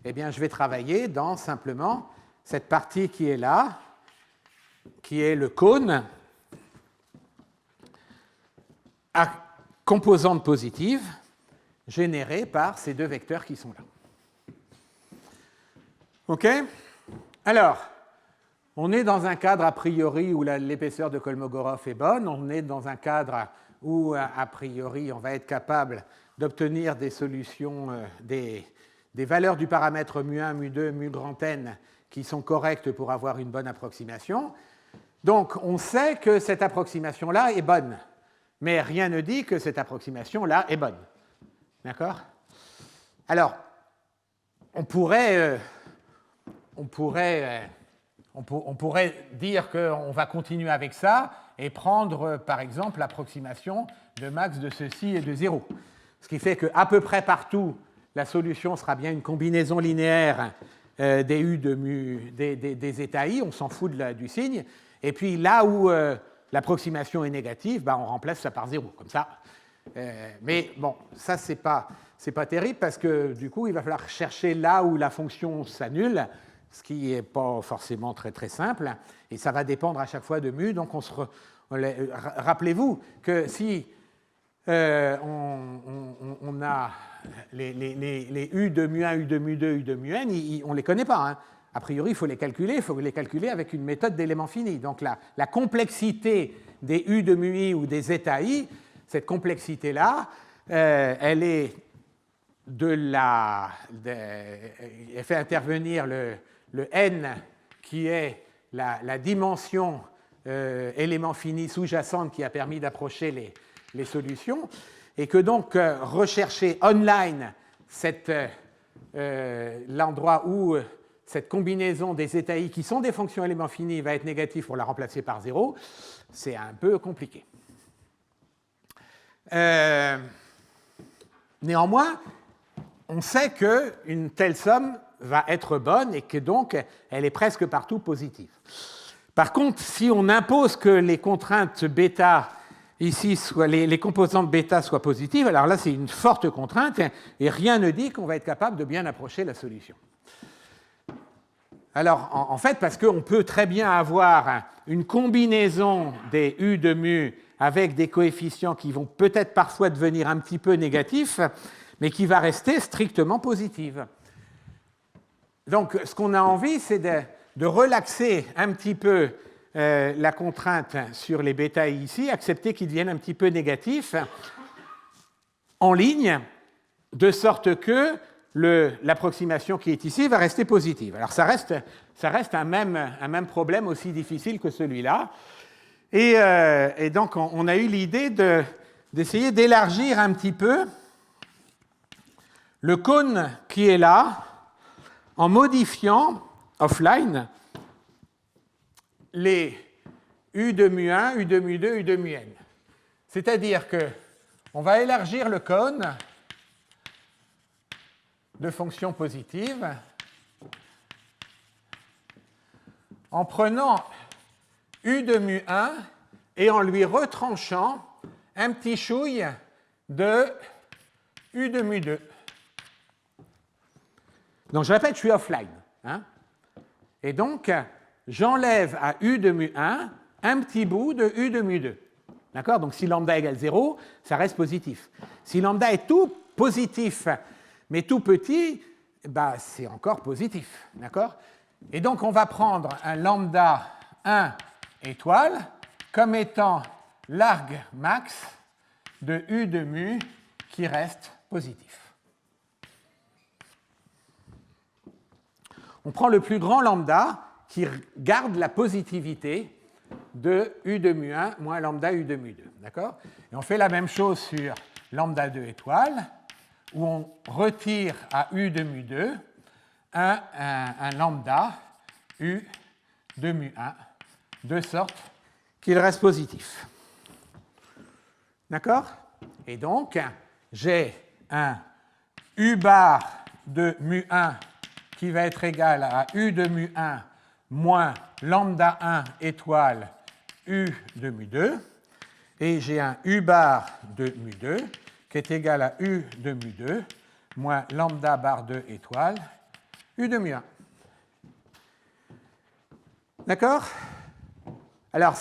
eh bien, je vais travailler dans simplement cette partie qui est là, qui est le cône à composante positive générée par ces deux vecteurs qui sont là. OK? Alors, on est dans un cadre a priori où l'épaisseur de Kolmogorov est bonne, on est dans un cadre où a priori on va être capable d'obtenir des solutions, des valeurs du paramètre mu1, mu2, mu grand n qui sont correctes pour avoir une bonne approximation. Donc on sait que cette approximation-là est bonne, mais rien ne dit que cette approximation-là est bonne. D'accord? Alors, on pourrait dire qu'on va continuer avec ça et prendre, par exemple, l'approximation de max de ceci et de 0. Ce qui fait qu'à peu près partout, la solution sera bien une combinaison linéaire des U de mu, des états I, on s'en fout du signe. Et puis là où l'approximation est négative, on remplace ça par 0, comme ça. Mais bon, ça, c'est pas terrible parce que du coup, il va falloir chercher là où la fonction s'annule, ce qui n'est pas forcément très, très simple. Et ça va dépendre à chaque fois de mu. Donc, rappelez-vous que si on a les U de mu1, U de mu2, U de mu n, on ne les connaît pas. Hein. A priori, il faut les calculer avec une méthode d'éléments finis. Donc la complexité des U de mu i ou des états i, cette complexité-là, elle est elle fait intervenir le n qui est la dimension élément fini sous-jacente qui a permis d'approcher les solutions, et que donc rechercher online l'endroit où cette combinaison des états i qui sont des fonctions éléments finis va être négative pour la remplacer par 0, c'est un peu compliqué. Néanmoins, on sait qu'une telle somme va être bonne et que donc elle est presque partout positive. Par contre, si on impose que les contraintes bêta ici, les composantes bêta soient positives, alors là, c'est une forte contrainte et rien ne dit qu'on va être capable de bien approcher la solution. Alors, en fait, parce qu'on peut très bien avoir une combinaison des U de mu avec des coefficients qui vont peut-être parfois devenir un petit peu négatifs, mais qui va rester strictement positive. Donc, ce qu'on a envie, c'est de relaxer un petit peu la contrainte sur les bêta ici, accepter qu'ils deviennent un petit peu négatifs en ligne, de sorte que l'approximation qui est ici va rester positive. Alors ça reste un même problème aussi difficile que celui-là. Et donc on a eu l'idée d'essayer d'élargir un petit peu le cône qui est là en modifiant offline les U de mu1, U de mu2, U de mu n. C'est-à-dire qu'on va élargir le cône de fonctions positives en prenant U de mu1 et en lui retranchant un petit chouille de U de mu2. Donc je répète, je suis offline. Hein, et donc, j'enlève à U de mu1 un petit bout de U de mu2. D'accord? Donc si lambda égale 0, ça reste positif. Si lambda est tout positif, mais tout petit, c'est encore positif. D'accord? Et donc on va prendre un lambda 1 étoile comme étant l'arg max de U de mu qui reste positif. On prend le plus grand lambda qui garde la positivité de U de mu1 moins lambda U de mu2. D'accord? Et on fait la même chose sur lambda 2 étoile, où on retire à U de mu2 un lambda U de mu1, de sorte qu'il reste positif. D'accord? Et donc, j'ai un U bar de mu1 qui va être égal à U de mu1 moins lambda 1 étoile U de mu2, et j'ai un U bar de mu2 qui est égal à U de mu2 moins lambda bar 2 étoile U de mu1. D'accord? Alors,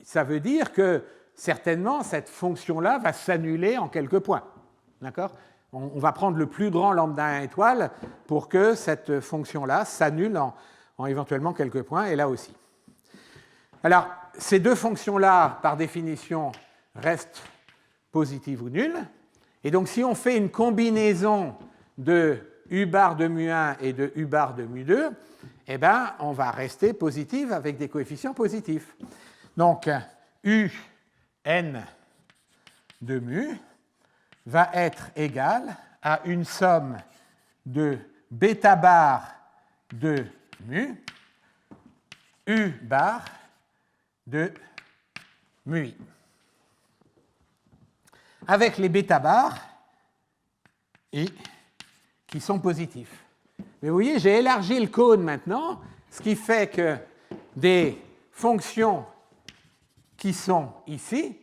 ça veut dire que certainement cette fonction-là va s'annuler en quelques points. D'accord? On va prendre le plus grand lambda 1 étoile pour que cette fonction-là s'annule en éventuellement quelques points, et là aussi. Alors, ces deux fonctions-là, par définition, restent positives ou nulles. Et donc, si on fait une combinaison de U bar de mu1 et de U bar de mu2, eh bien, on va rester positive avec des coefficients positifs. Donc, U n de mu va être égal à une somme de bêta bar de mu, U bar de mu i. Avec les bêta bars i qui sont positifs. Mais vous voyez, j'ai élargi le cône maintenant, ce qui fait que des fonctions qui sont ici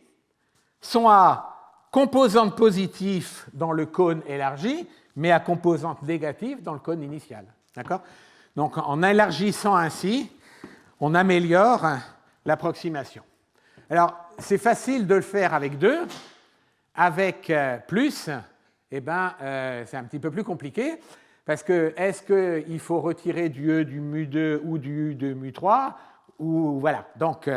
sont à composante positive dans le cône élargi, mais à composante négative dans le cône initial. D'accord? Donc, en élargissant ainsi, on améliore l'approximation. Alors, c'est facile de le faire avec 2. Avec plus, eh ben, c'est un petit peu plus compliqué, parce que est-ce qu'il faut retirer du E du mu2 ou du U de mu3 ou voilà. Donc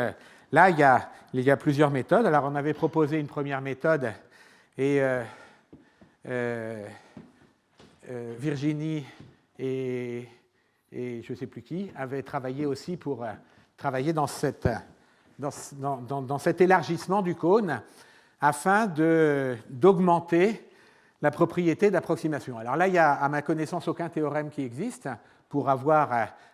là, il y a plusieurs méthodes. Alors, on avait proposé une première méthode et Virginie et je ne sais plus qui avaient travaillé aussi pour travailler dans cet élargissement du cône afin d'augmenter la propriété d'approximation. Alors là, il n'y a, à ma connaissance, aucun théorème qui existe pour avoir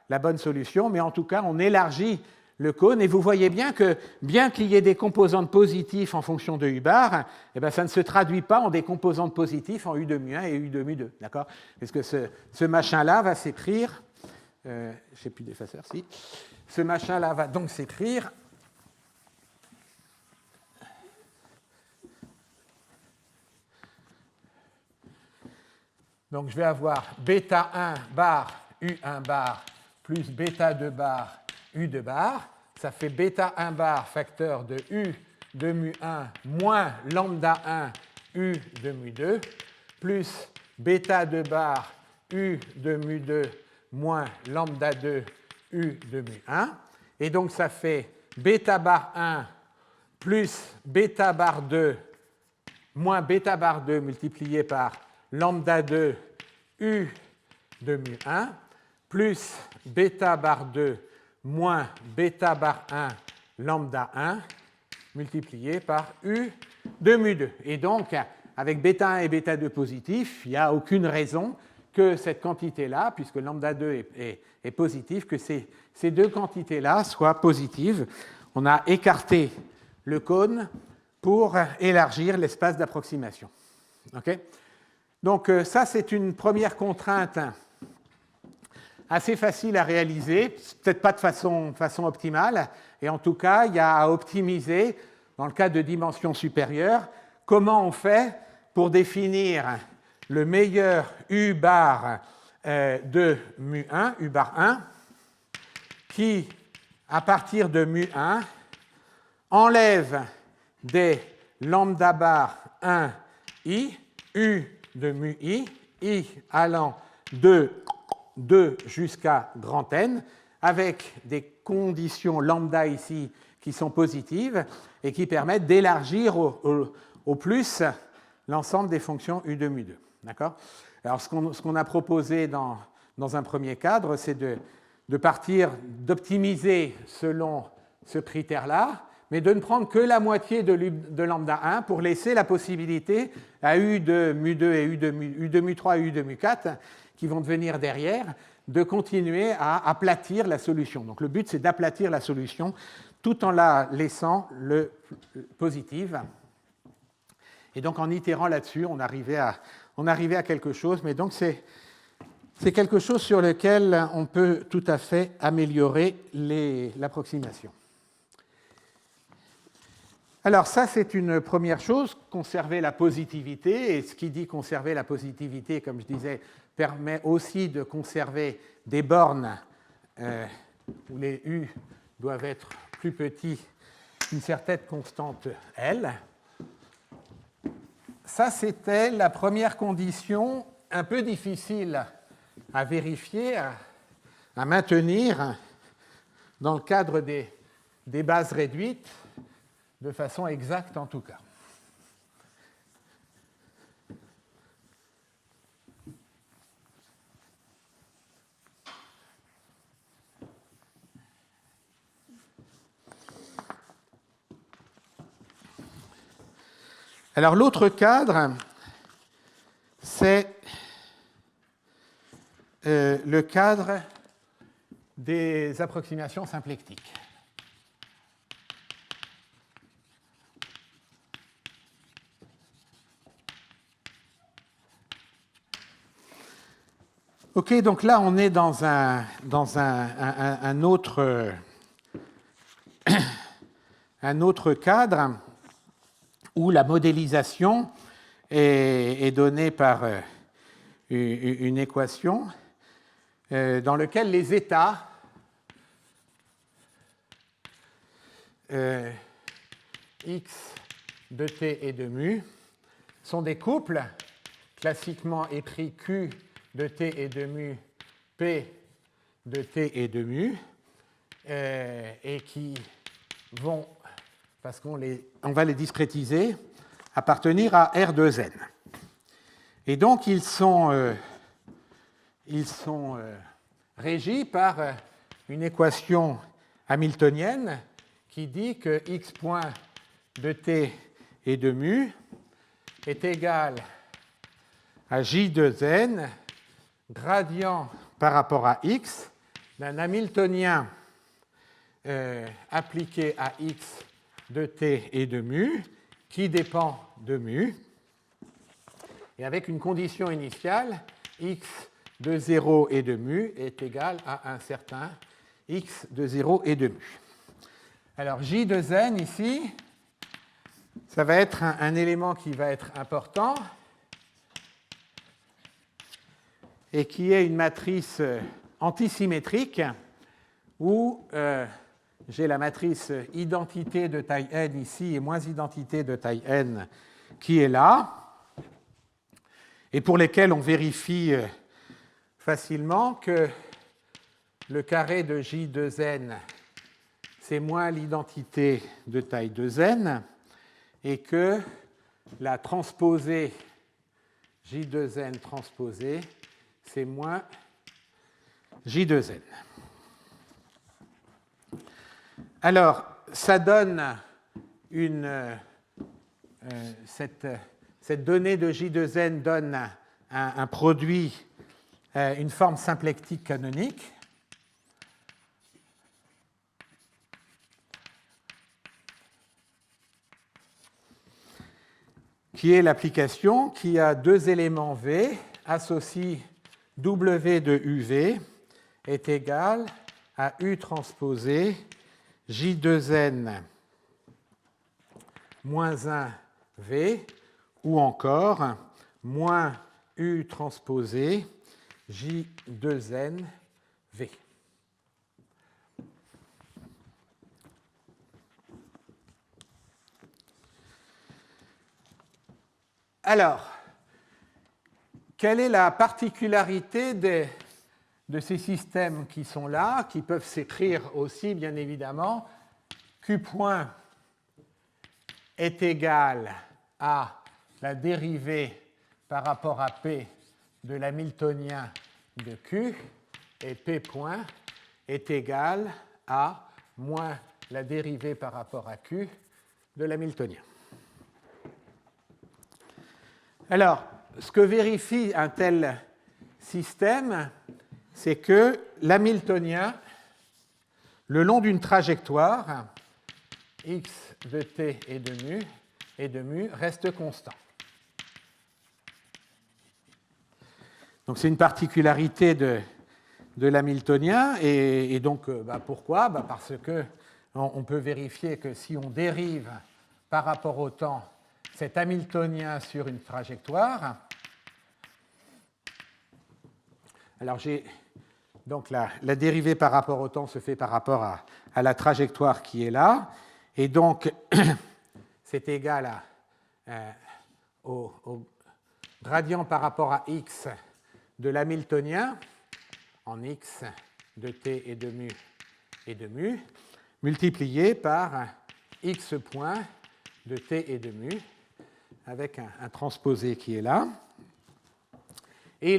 la bonne solution, mais en tout cas, on élargit le cône, et vous voyez bien que, bien qu'il y ait des composantes positives en fonction de U bar, eh bien, ça ne se traduit pas en des composantes positives en U de mu1 et U de mu2, d'accord? Parce que ce machin-là va s'écrire, je ne sais plus d'effaceur, si, ce machin-là va donc s'écrire donc je vais avoir bêta 1 bar U1 bar plus bêta 2 bar U2 bar. Ça fait bêta 1 bar facteur de U de mu1 moins lambda 1 U de mu2 plus bêta 2 bar U de mu2 moins lambda 2 U de mu1. Et donc ça fait bêta bar 1 plus bêta bar 2 moins bêta bar 2 multiplié par lambda 2 U de mu1 plus bêta bar 2 moins bêta bar 1 lambda 1 multiplié par U de mu2. Et donc, avec bêta 1 et bêta 2 positifs, il n'y a aucune raison que cette quantité-là, puisque lambda 2 est positif, que ces deux quantités-là soient positives. On a écarté le cône pour élargir l'espace d'approximation. Okay? Donc ça, c'est une première contrainte assez facile à réaliser, peut-être pas de façon optimale, et en tout cas, il y a à optimiser, dans le cas de dimension supérieure, comment on fait pour définir le meilleur U bar de mu1, U bar 1, qui, à partir de mu1, enlève des lambda bar 1 i, U de mu i allant de 2 jusqu'à grand N, avec des conditions lambda ici qui sont positives et qui permettent d'élargir au plus l'ensemble des fonctions U de mu2. D'accord ? Alors, ce qu'on a proposé dans un premier cadre, c'est de partir, d'optimiser selon ce critère-là, mais de ne prendre que la moitié de lambda 1 pour laisser la possibilité à U de mu2 et U de mu3 et U de mu4, qui vont devenir derrière, de continuer à aplatir la solution. Donc le but, c'est d'aplatir la solution tout en la laissant positive. Et donc en itérant là-dessus, on arrivait à quelque chose, mais donc c'est quelque chose sur lequel on peut tout à fait améliorer l'approximation. Alors ça, c'est une première chose, conserver la positivité. Et ce qui dit conserver la positivité, comme je disais, permet aussi de conserver des bornes où les U doivent être plus petits qu'une certaine constante L. Ça, c'était la première condition un peu difficile à vérifier, à maintenir dans le cadre des bases réduites, de façon exacte en tout cas. Alors l'autre cadre, c'est le cadre des approximations symplectiques. OK, donc là, on est dans un autre cadre où la modélisation est donnée par une équation dans laquelle les états x de t et de mu sont des couples classiquement écrits q de t et de mu, p de t et de mu, et qui vont, parce qu'on va les discrétiser, appartenir à R de n. Et donc, ils sont régis par une équation hamiltonienne qui dit que x point de t et de mu est égal à j de n gradient par rapport à x d'un hamiltonien appliqué à x de t et de mu qui dépend de mu, et avec une condition initiale, x de 0 et de mu est égal à un certain x de 0 et de mu. Alors j de n ici, ça va être un élément qui va être important et qui est une matrice antisymétrique où j'ai la matrice identité de taille n ici et moins identité de taille n qui est là, et pour lesquelles on vérifie facilement que le carré de j de n, c'est moins l'identité de taille 2n, et que la transposée j de n transposée, c'est moins j de n. Alors, ça donne cette donnée de j de n donne un produit, une forme symplectique canonique. Qui est l'application qui a deux éléments V, associe W de UV est égal à U transposé J2N moins 1 V, ou encore moins U transposé J2N V. Alors, quelle est la particularité de ces systèmes qui sont là, qui peuvent s'écrire aussi, bien évidemment, Q point est égal à la dérivée par rapport à P de l'hamiltonien de Q, et P point est égal à moins la dérivée par rapport à Q de l'hamiltonien. Alors, ce que vérifie un tel système, c'est que l'hamiltonien, le long d'une trajectoire, x de t et de mu reste constant. Donc c'est une particularité de l'hamiltonien. Et donc, pourquoi ? Parce qu'on peut vérifier que si on dérive par rapport au temps cet hamiltonien sur une trajectoire, alors donc la dérivée par rapport au temps se fait par rapport à la trajectoire qui est là, et donc c'est égal au gradient par rapport à x de l'hamiltonien en x de t et de mu multiplié par x point de t et de mu avec un transposé qui est là. Et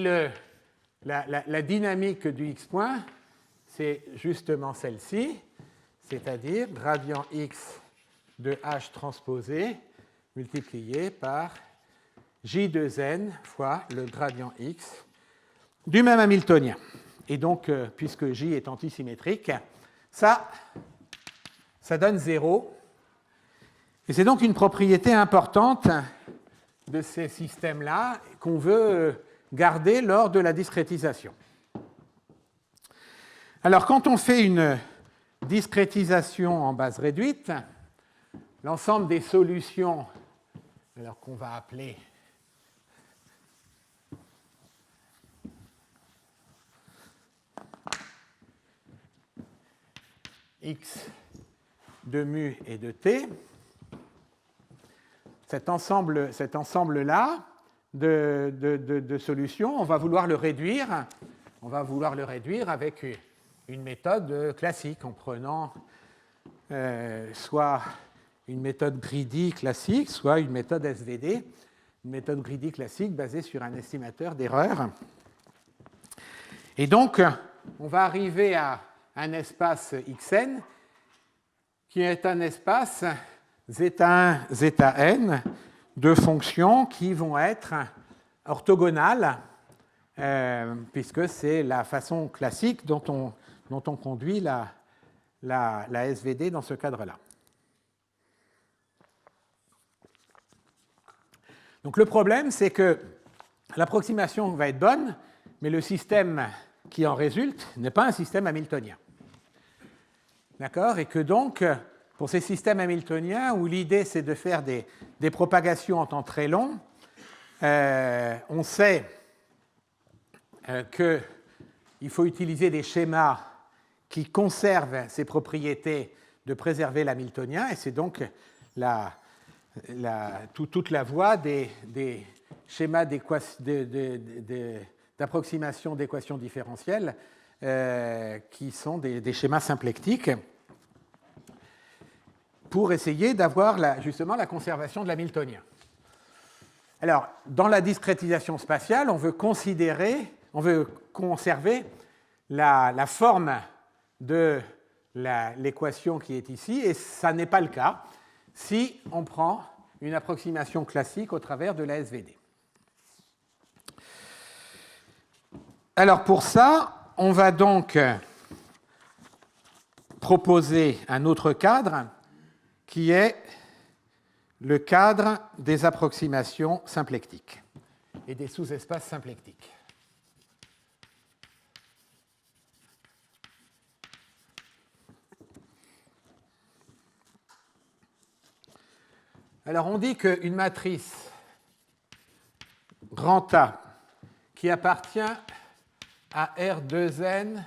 la dynamique du x point, c'est justement celle-ci, c'est-à-dire gradient x de h transposé multiplié par j2n fois le gradient x du même hamiltonien. Et donc, puisque j est antisymétrique, ça donne 0. Et c'est donc une propriété importante de ces systèmes-là qu'on veut garder lors de la discrétisation. Alors, quand on fait une discrétisation en base réduite, l'ensemble des solutions, alors qu'on va appeler x de mu et de t, cet ensemble-là de solutions, on va vouloir le réduire. On va vouloir le réduire avec une méthode classique, en prenant soit une méthode greedy classique, soit une méthode SVD, une méthode greedy classique basée sur un estimateur d'erreur. Et donc, on va arriver à un espace Xn qui est un espace zeta1, zeta-n de fonctions qui vont être orthogonales, puisque c'est la façon classique dont on conduit la SVD dans ce cadre-là. Donc le problème, c'est que l'approximation va être bonne, mais le système qui en résulte n'est pas un système hamiltonien. D'accord ? Et que donc, pour ces systèmes hamiltoniens, où l'idée c'est de faire des propagations en temps très long, on sait qu'il faut utiliser des schémas qui conservent ces propriétés de préserver l'hamiltonien, et c'est donc toute la voie des schémas d'approximation d'équations différentielles qui sont des schémas symplectiques pour essayer d'avoir justement la conservation de l'hamiltonien. Alors, dans la discrétisation spatiale, on veut conserver la forme de l'équation qui est ici, et ça n'est pas le cas si on prend une approximation classique au travers de la SVD. Alors pour ça, on va donc proposer un autre cadre qui est le cadre des approximations symplectiques et des sous-espaces symplectiques. Alors on dit qu'une matrice grand A qui appartient à R2n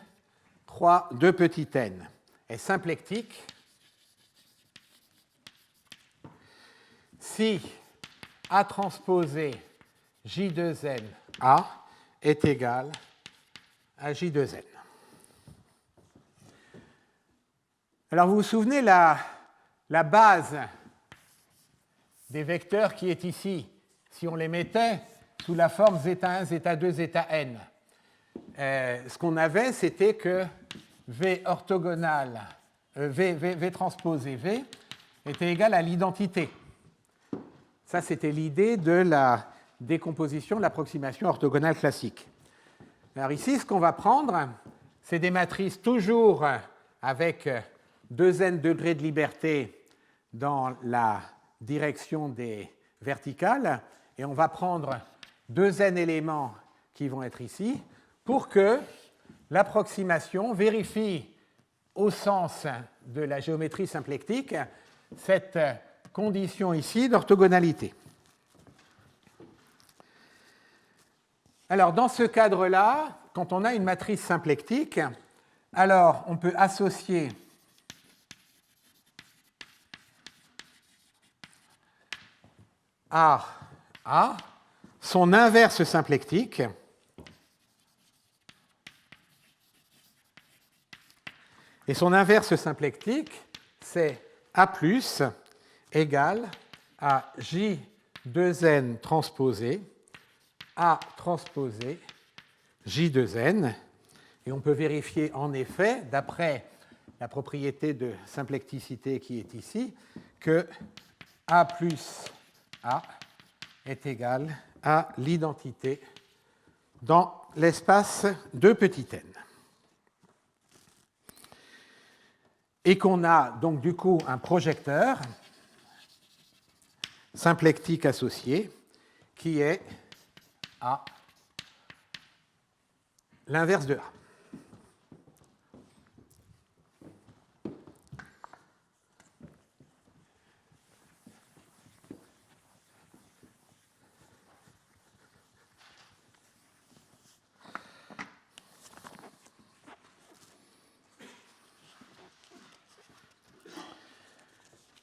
croix 2 petit n est symplectique si A transposé J2n A est égal à J2n. Alors vous vous souvenez, la base des vecteurs qui est ici, si on les mettait sous la forme zeta1, zeta2, zeta-n, ce qu'on avait, c'était que V orthogonal V transposé V était égal à l'identité. Ça, c'était l'idée de la décomposition de l'approximation orthogonale classique. Alors ici, ce qu'on va prendre, c'est des matrices toujours avec 2n degrés de liberté dans la direction des verticales, et on va prendre 2n éléments qui vont être ici, pour que l'approximation vérifie au sens de la géométrie symplectique cette condition ici d'orthogonalité. Alors, dans ce cadre-là, quand on a une matrice symplectique, alors on peut associer à son inverse symplectique, et son inverse symplectique, c'est A plus égale à J2n transposé A transposé J2n. Et on peut vérifier en effet, d'après la propriété de symplecticité qui est ici, que A plus A est égal à l'identité dans l'espace de petit n. Et qu'on a donc du coup un projecteur symplectique associé qui est A, l'inverse de A.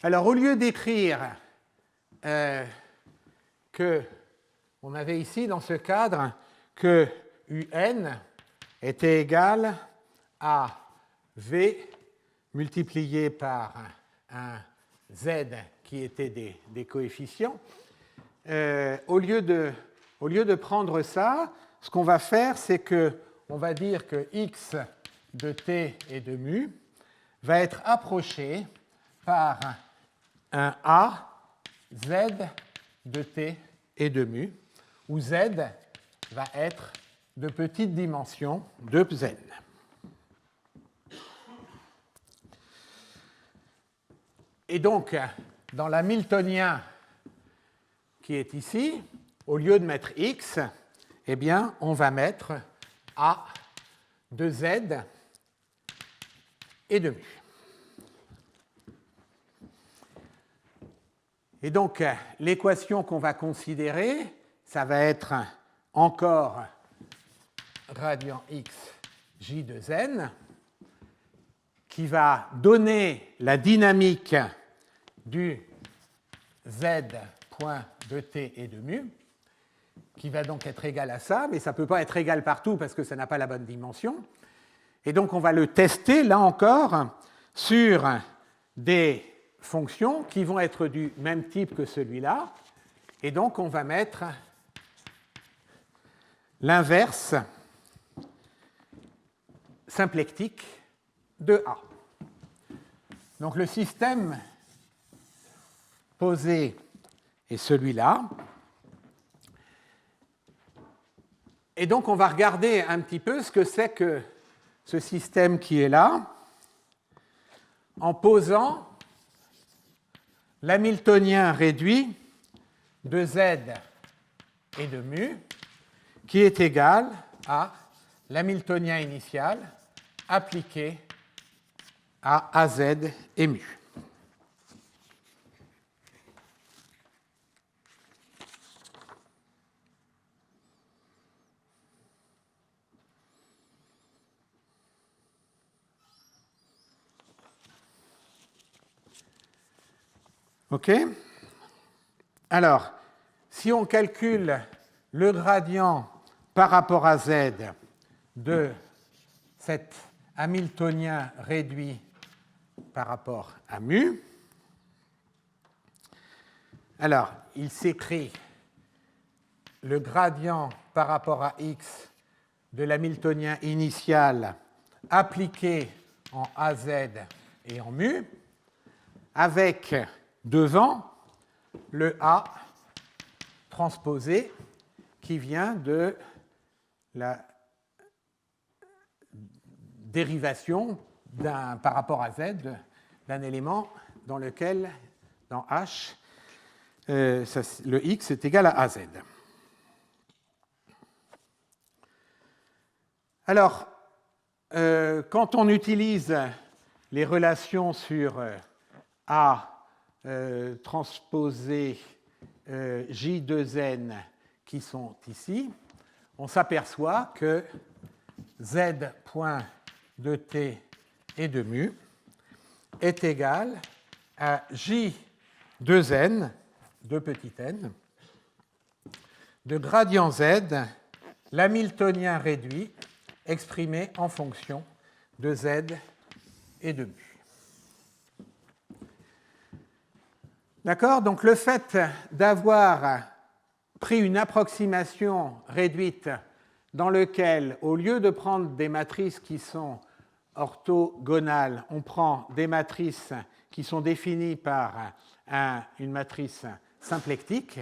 Alors, au lieu d'écrire que on avait ici, dans ce cadre, que UN était égal à V multiplié par un Z qui était des coefficients, au lieu de prendre ça, ce qu'on va faire, c'est qu'on va dire que X de T et de mu va être approché par un A, Z de T et de mu, où Z va être de petite dimension de Z. Et donc, dans l'hamiltonien qui est ici, au lieu de mettre X, eh bien, on va mettre A de Z et de mu. Et donc, l'équation qu'on va considérer, ça va être encore gradient x j de n, qui va donner la dynamique du z point de t et de mu, qui va donc être égal à ça, mais ça ne peut pas être égal partout parce que ça n'a pas la bonne dimension. Et donc, on va le tester, là encore, sur des fonctions qui vont être du même type que celui-là. Et donc, on va mettre l'inverse symplectique de A. Donc, le système posé est celui-là. Et donc, on va regarder un petit peu ce que c'est que ce système qui est là, en posant l'hamiltonien réduit de Z et de mu, qui est égal à l'hamiltonien initial appliqué à AZ et mu. OK? Alors, si on calcule le gradient par rapport à Z de cet hamiltonien réduit par rapport à mu, alors il s'écrit le gradient par rapport à x de l'hamiltonien initial appliqué en AZ et en mu, avec devant le A transposé qui vient de la dérivation par rapport à Z d'un élément dans lequel, dans H, le X est égal à AZ. Alors, quand on utilise les relations sur A transposé J2N qui sont ici, on s'aperçoit que Z point de T et de mu est égal à J2N, de petit n, de gradient Z, l'hamiltonien réduit, exprimé en fonction de Z et de mu. D'accord? Donc le fait d'avoir pris une approximation réduite dans laquelle, au lieu de prendre des matrices qui sont orthogonales, on prend des matrices qui sont définies par une matrice symplectique,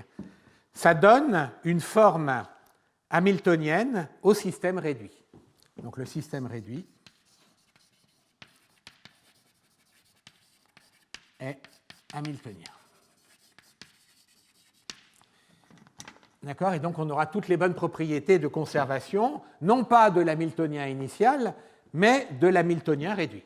ça donne une forme hamiltonienne au système réduit. Donc le système réduit est hamiltonien. D'accord? Et donc on aura toutes les bonnes propriétés de conservation, non pas de l'hamiltonien initial, mais de l'hamiltonien réduit.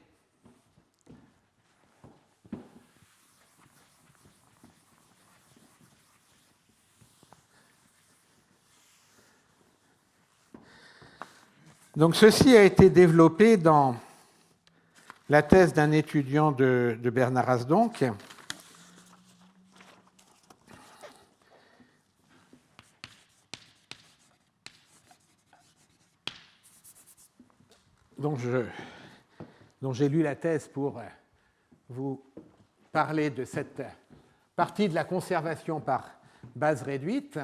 Donc ceci a été développé dans la thèse d'un étudiant de Bernard Asdonck. dont j'ai lu la thèse pour vous parler de cette partie de la conservation par base réduite.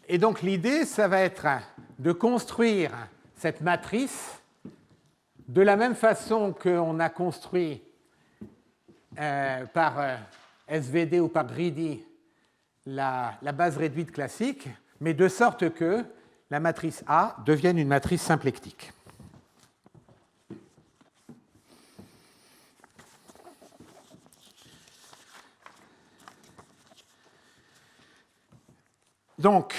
Et donc l'idée, ça va être de construire cette matrice de la même façon qu'on a construit par SVD ou par Greedy la base réduite classique, mais de sorte que la matrice A devienne une matrice symplectique. Donc,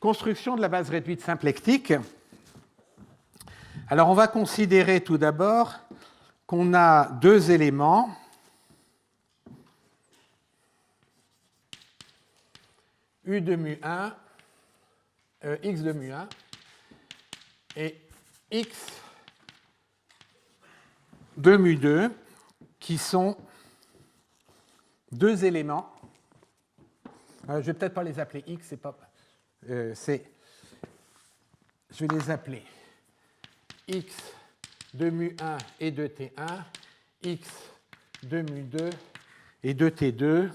construction de la base réduite symplectique. Alors, on va considérer tout d'abord qu'on a deux éléments. U de mu1, x de mu1 et x de mu2 qui sont deux éléments. Je ne vais peut-être pas les appeler x, c'est pas. Je vais les appeler x de mu1 et de t1, x de mu2 et de t2.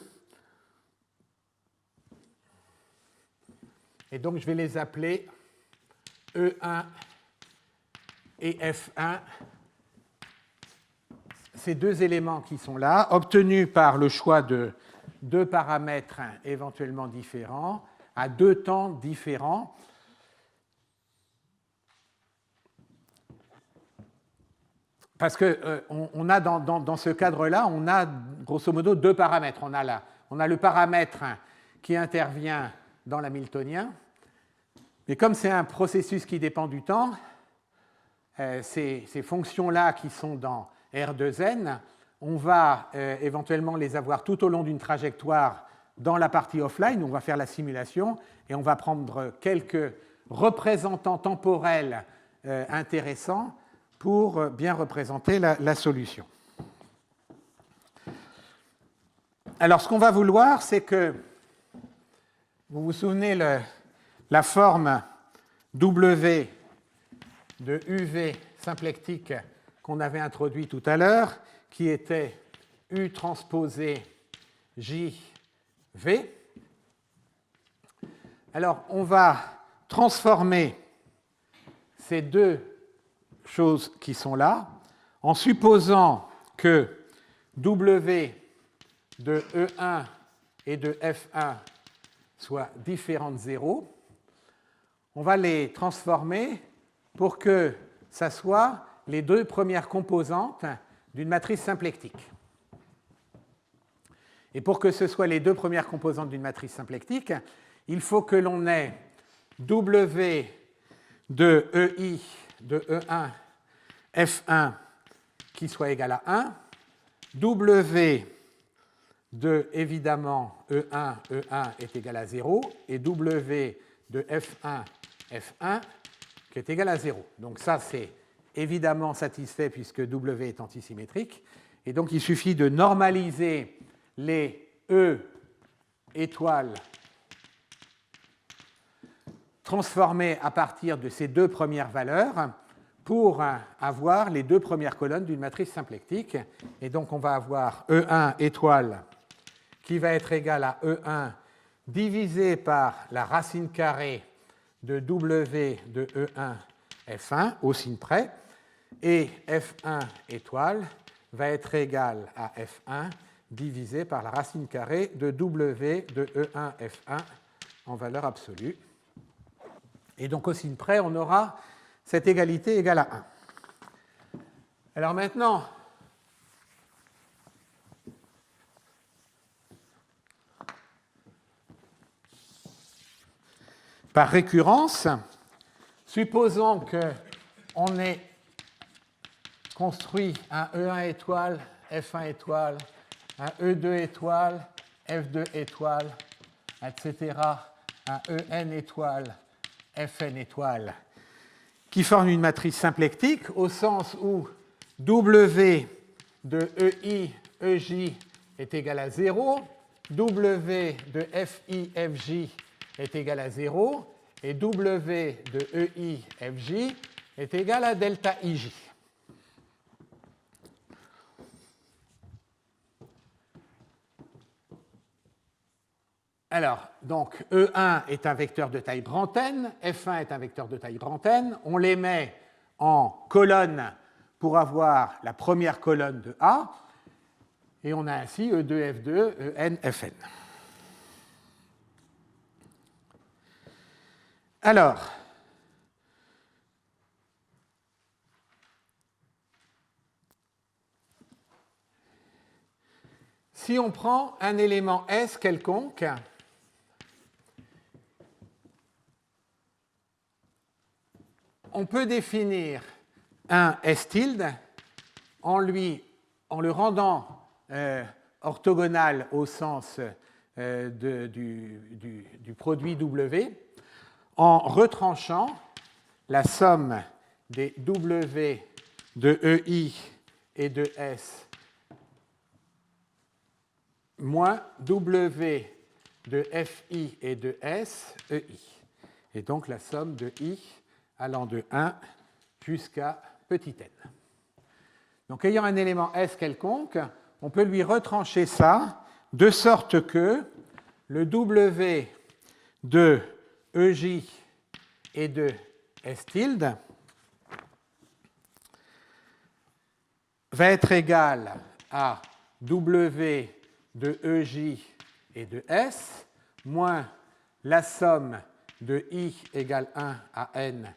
Et donc, je vais les appeler E1 et F1, ces deux éléments qui sont là, obtenus par le choix de deux paramètres éventuellement différents, à deux temps différents. Parce qu'on a dans ce cadre-là, on a grosso modo deux paramètres. On a le paramètre qui intervient dans l'hamiltonien. Mais comme c'est un processus qui dépend du temps, ces fonctions-là qui sont dans R2n, on va éventuellement les avoir tout au long d'une trajectoire dans la partie offline. On va faire la simulation et on va prendre quelques représentants temporels intéressants pour bien représenter la solution. Alors, ce qu'on va vouloir, c'est que vous vous souvenez la forme W de UV symplectique qu'on avait introduit tout à l'heure, qui était U transposé JV. Alors, on va transformer ces deux choses qui sont là en supposant que W de E1 et de F1 soient différents de 0. On va les transformer pour que ça soit les deux premières composantes d'une matrice symplectique. Et pour que ce soit les deux premières composantes d'une matrice symplectique, il faut que l'on ait W de EI de E1, F1 qui soit égal à 1, W de, évidemment, E1 est égal à 0, et W de F1, F1 qui est égal à 0. Donc ça, c'est évidemment satisfait puisque W est antisymétrique. Et donc, il suffit de normaliser les E étoiles transformées à partir de ces deux premières valeurs pour avoir les deux premières colonnes d'une matrice symplectique. Et donc, on va avoir E1 étoile qui va être égal à E1 divisé par la racine carrée de W de E1 F1 au signe près, et F1 étoile va être égal à F1 divisé par la racine carrée de W de E1 F1 en valeur absolue. Et donc au signe près, on aura cette égalité égale à 1. Alors maintenant, par récurrence, supposons qu'on ait construit un E1 étoile, F1 étoile, un E2 étoile, F2 étoile, etc., un EN étoile, Fn étoile, qui forment une matrice symplectique au sens où W de EI, EJ est égal à 0, W de FI, FJ est égal à 0, et W de EI, FJ est égal à delta IJ. Alors, donc, E1 est un vecteur de taille grand N, F1 est un vecteur de taille grand N. On les met en colonnes pour avoir la première colonne de A, et on a ainsi E2, F2, En, Fn. Alors, si on prend un élément S quelconque, on peut définir un S tilde en le rendant orthogonal au sens du produit W, en retranchant la somme des W de EI et de S moins W de FI et de S, EI. Et donc la somme de I allant de 1 jusqu'à petit n. Donc ayant un élément S quelconque, on peut lui retrancher ça de sorte que le W de EJ et de S tilde va être égal à W de EJ et de S moins la somme de I égale 1 à N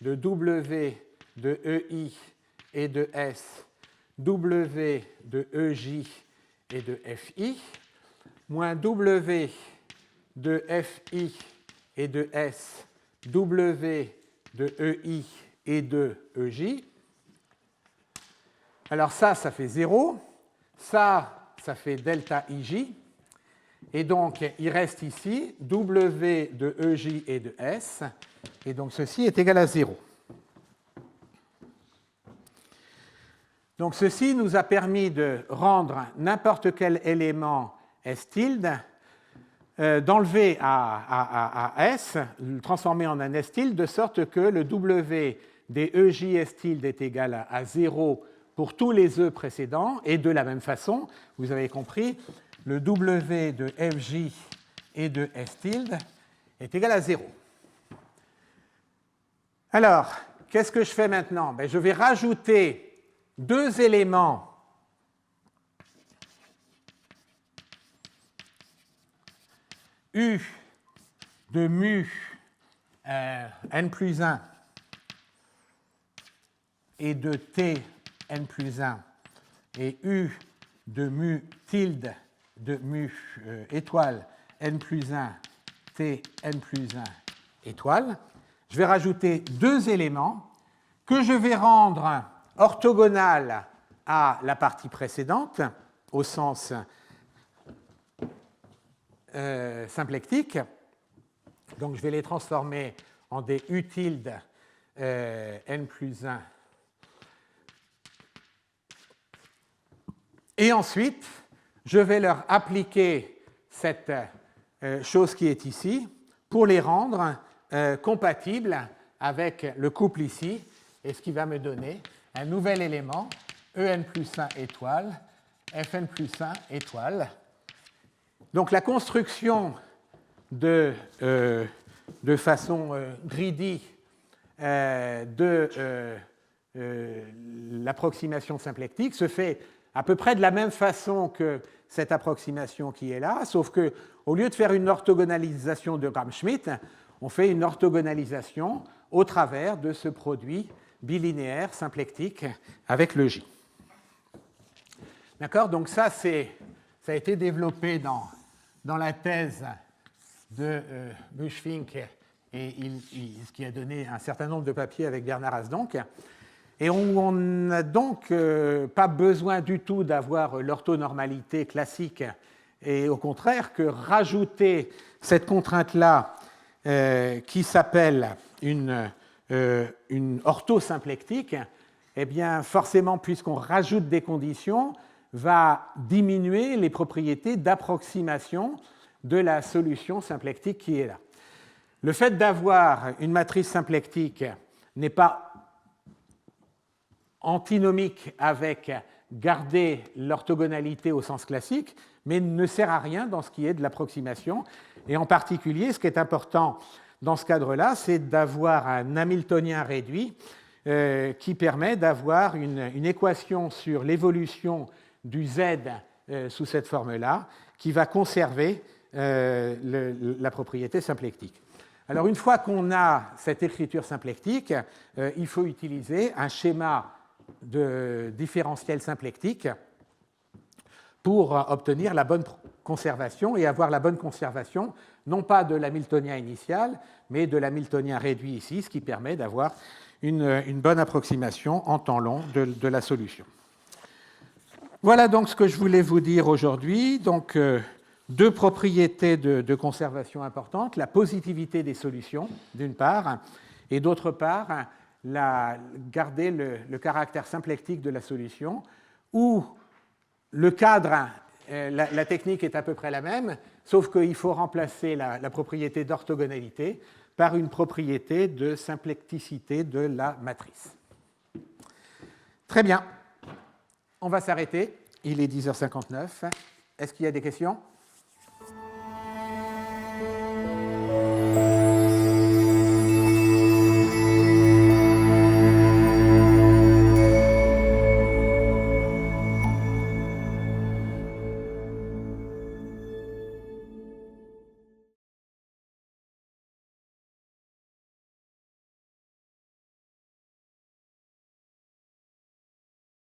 de W de EI et de S, W de EJ et de FI, moins W de FI et de S, W de EI et de EJ. Alors ça fait 0. Ça fait delta IJ. Et donc, il reste ici W de EJ et de S. Et donc, ceci est égal à 0. Donc, ceci nous a permis de rendre n'importe quel élément S tilde d'enlever à S, le transformer en un S tilde, de sorte que le W des EJ S tilde est égal à 0 pour tous les E précédents, et de la même façon, vous avez compris, le W de FJ et de S tilde est égal à 0. Alors, qu'est-ce que je fais maintenant? Je vais rajouter deux éléments U de mu n plus 1 et de t n plus 1 et U de mu tilde de mu étoile n plus 1 t n plus 1 étoile. Je vais rajouter deux éléments que je vais rendre orthogonales à la partie précédente au sens symplectique. Donc je vais les transformer en des U tilde n plus 1. Et ensuite, je vais leur appliquer cette chose qui est ici pour les rendre compatibles avec le couple ici, et ce qui va me donner un nouvel élément, En plus 1 étoile, Fn plus 1 étoile. Donc la construction de façon greedy de l'approximation symplectique se fait à peu près de la même façon que cette approximation qui est là, sauf qu'au lieu de faire une orthogonalisation de Gram-Schmidt, on fait une orthogonalisation au travers de ce produit bilinéaire symplectique avec le J. D'accord? Donc ça a été développé dans la thèse de Buschfink et ce qui a donné un certain nombre de papiers avec Bernard Hasdonck. Et on n'a donc pas besoin du tout d'avoir l'orthonormalité classique, et au contraire que rajouter cette contrainte-là qui s'appelle une orthosymplectique, eh bien forcément, puisqu'on rajoute des conditions, va diminuer les propriétés d'approximation de la solution symplectique qui est là. Le fait d'avoir une matrice symplectique n'est pas antinomique avec garder l'orthogonalité au sens classique, mais ne sert à rien dans ce qui est de l'approximation. Et en particulier, ce qui est important dans ce cadre-là, c'est d'avoir un Hamiltonien réduit qui permet d'avoir une équation sur l'évolution du Z sous cette forme-là, qui va conserver la propriété symplectique. Alors, une fois qu'on a cette écriture symplectique, il faut utiliser un schéma de différentiel symplectique pour obtenir la bonne conservation et avoir la bonne conservation, non pas de l'hamiltonien initial, mais de l'hamiltonien réduit ici, ce qui permet d'avoir une bonne approximation en temps long de la solution. Voilà donc ce que je voulais vous dire aujourd'hui. Donc, deux propriétés de conservation importantes, la positivité des solutions, d'une part, et d'autre part, garder le caractère symplectique de la solution, où le cadre, la technique est à peu près la même, sauf qu'il faut remplacer la propriété d'orthogonalité par une propriété de symplecticité de la matrice. Très bien. On va s'arrêter. Il est 10h59. Est-ce qu'il y a des questions ?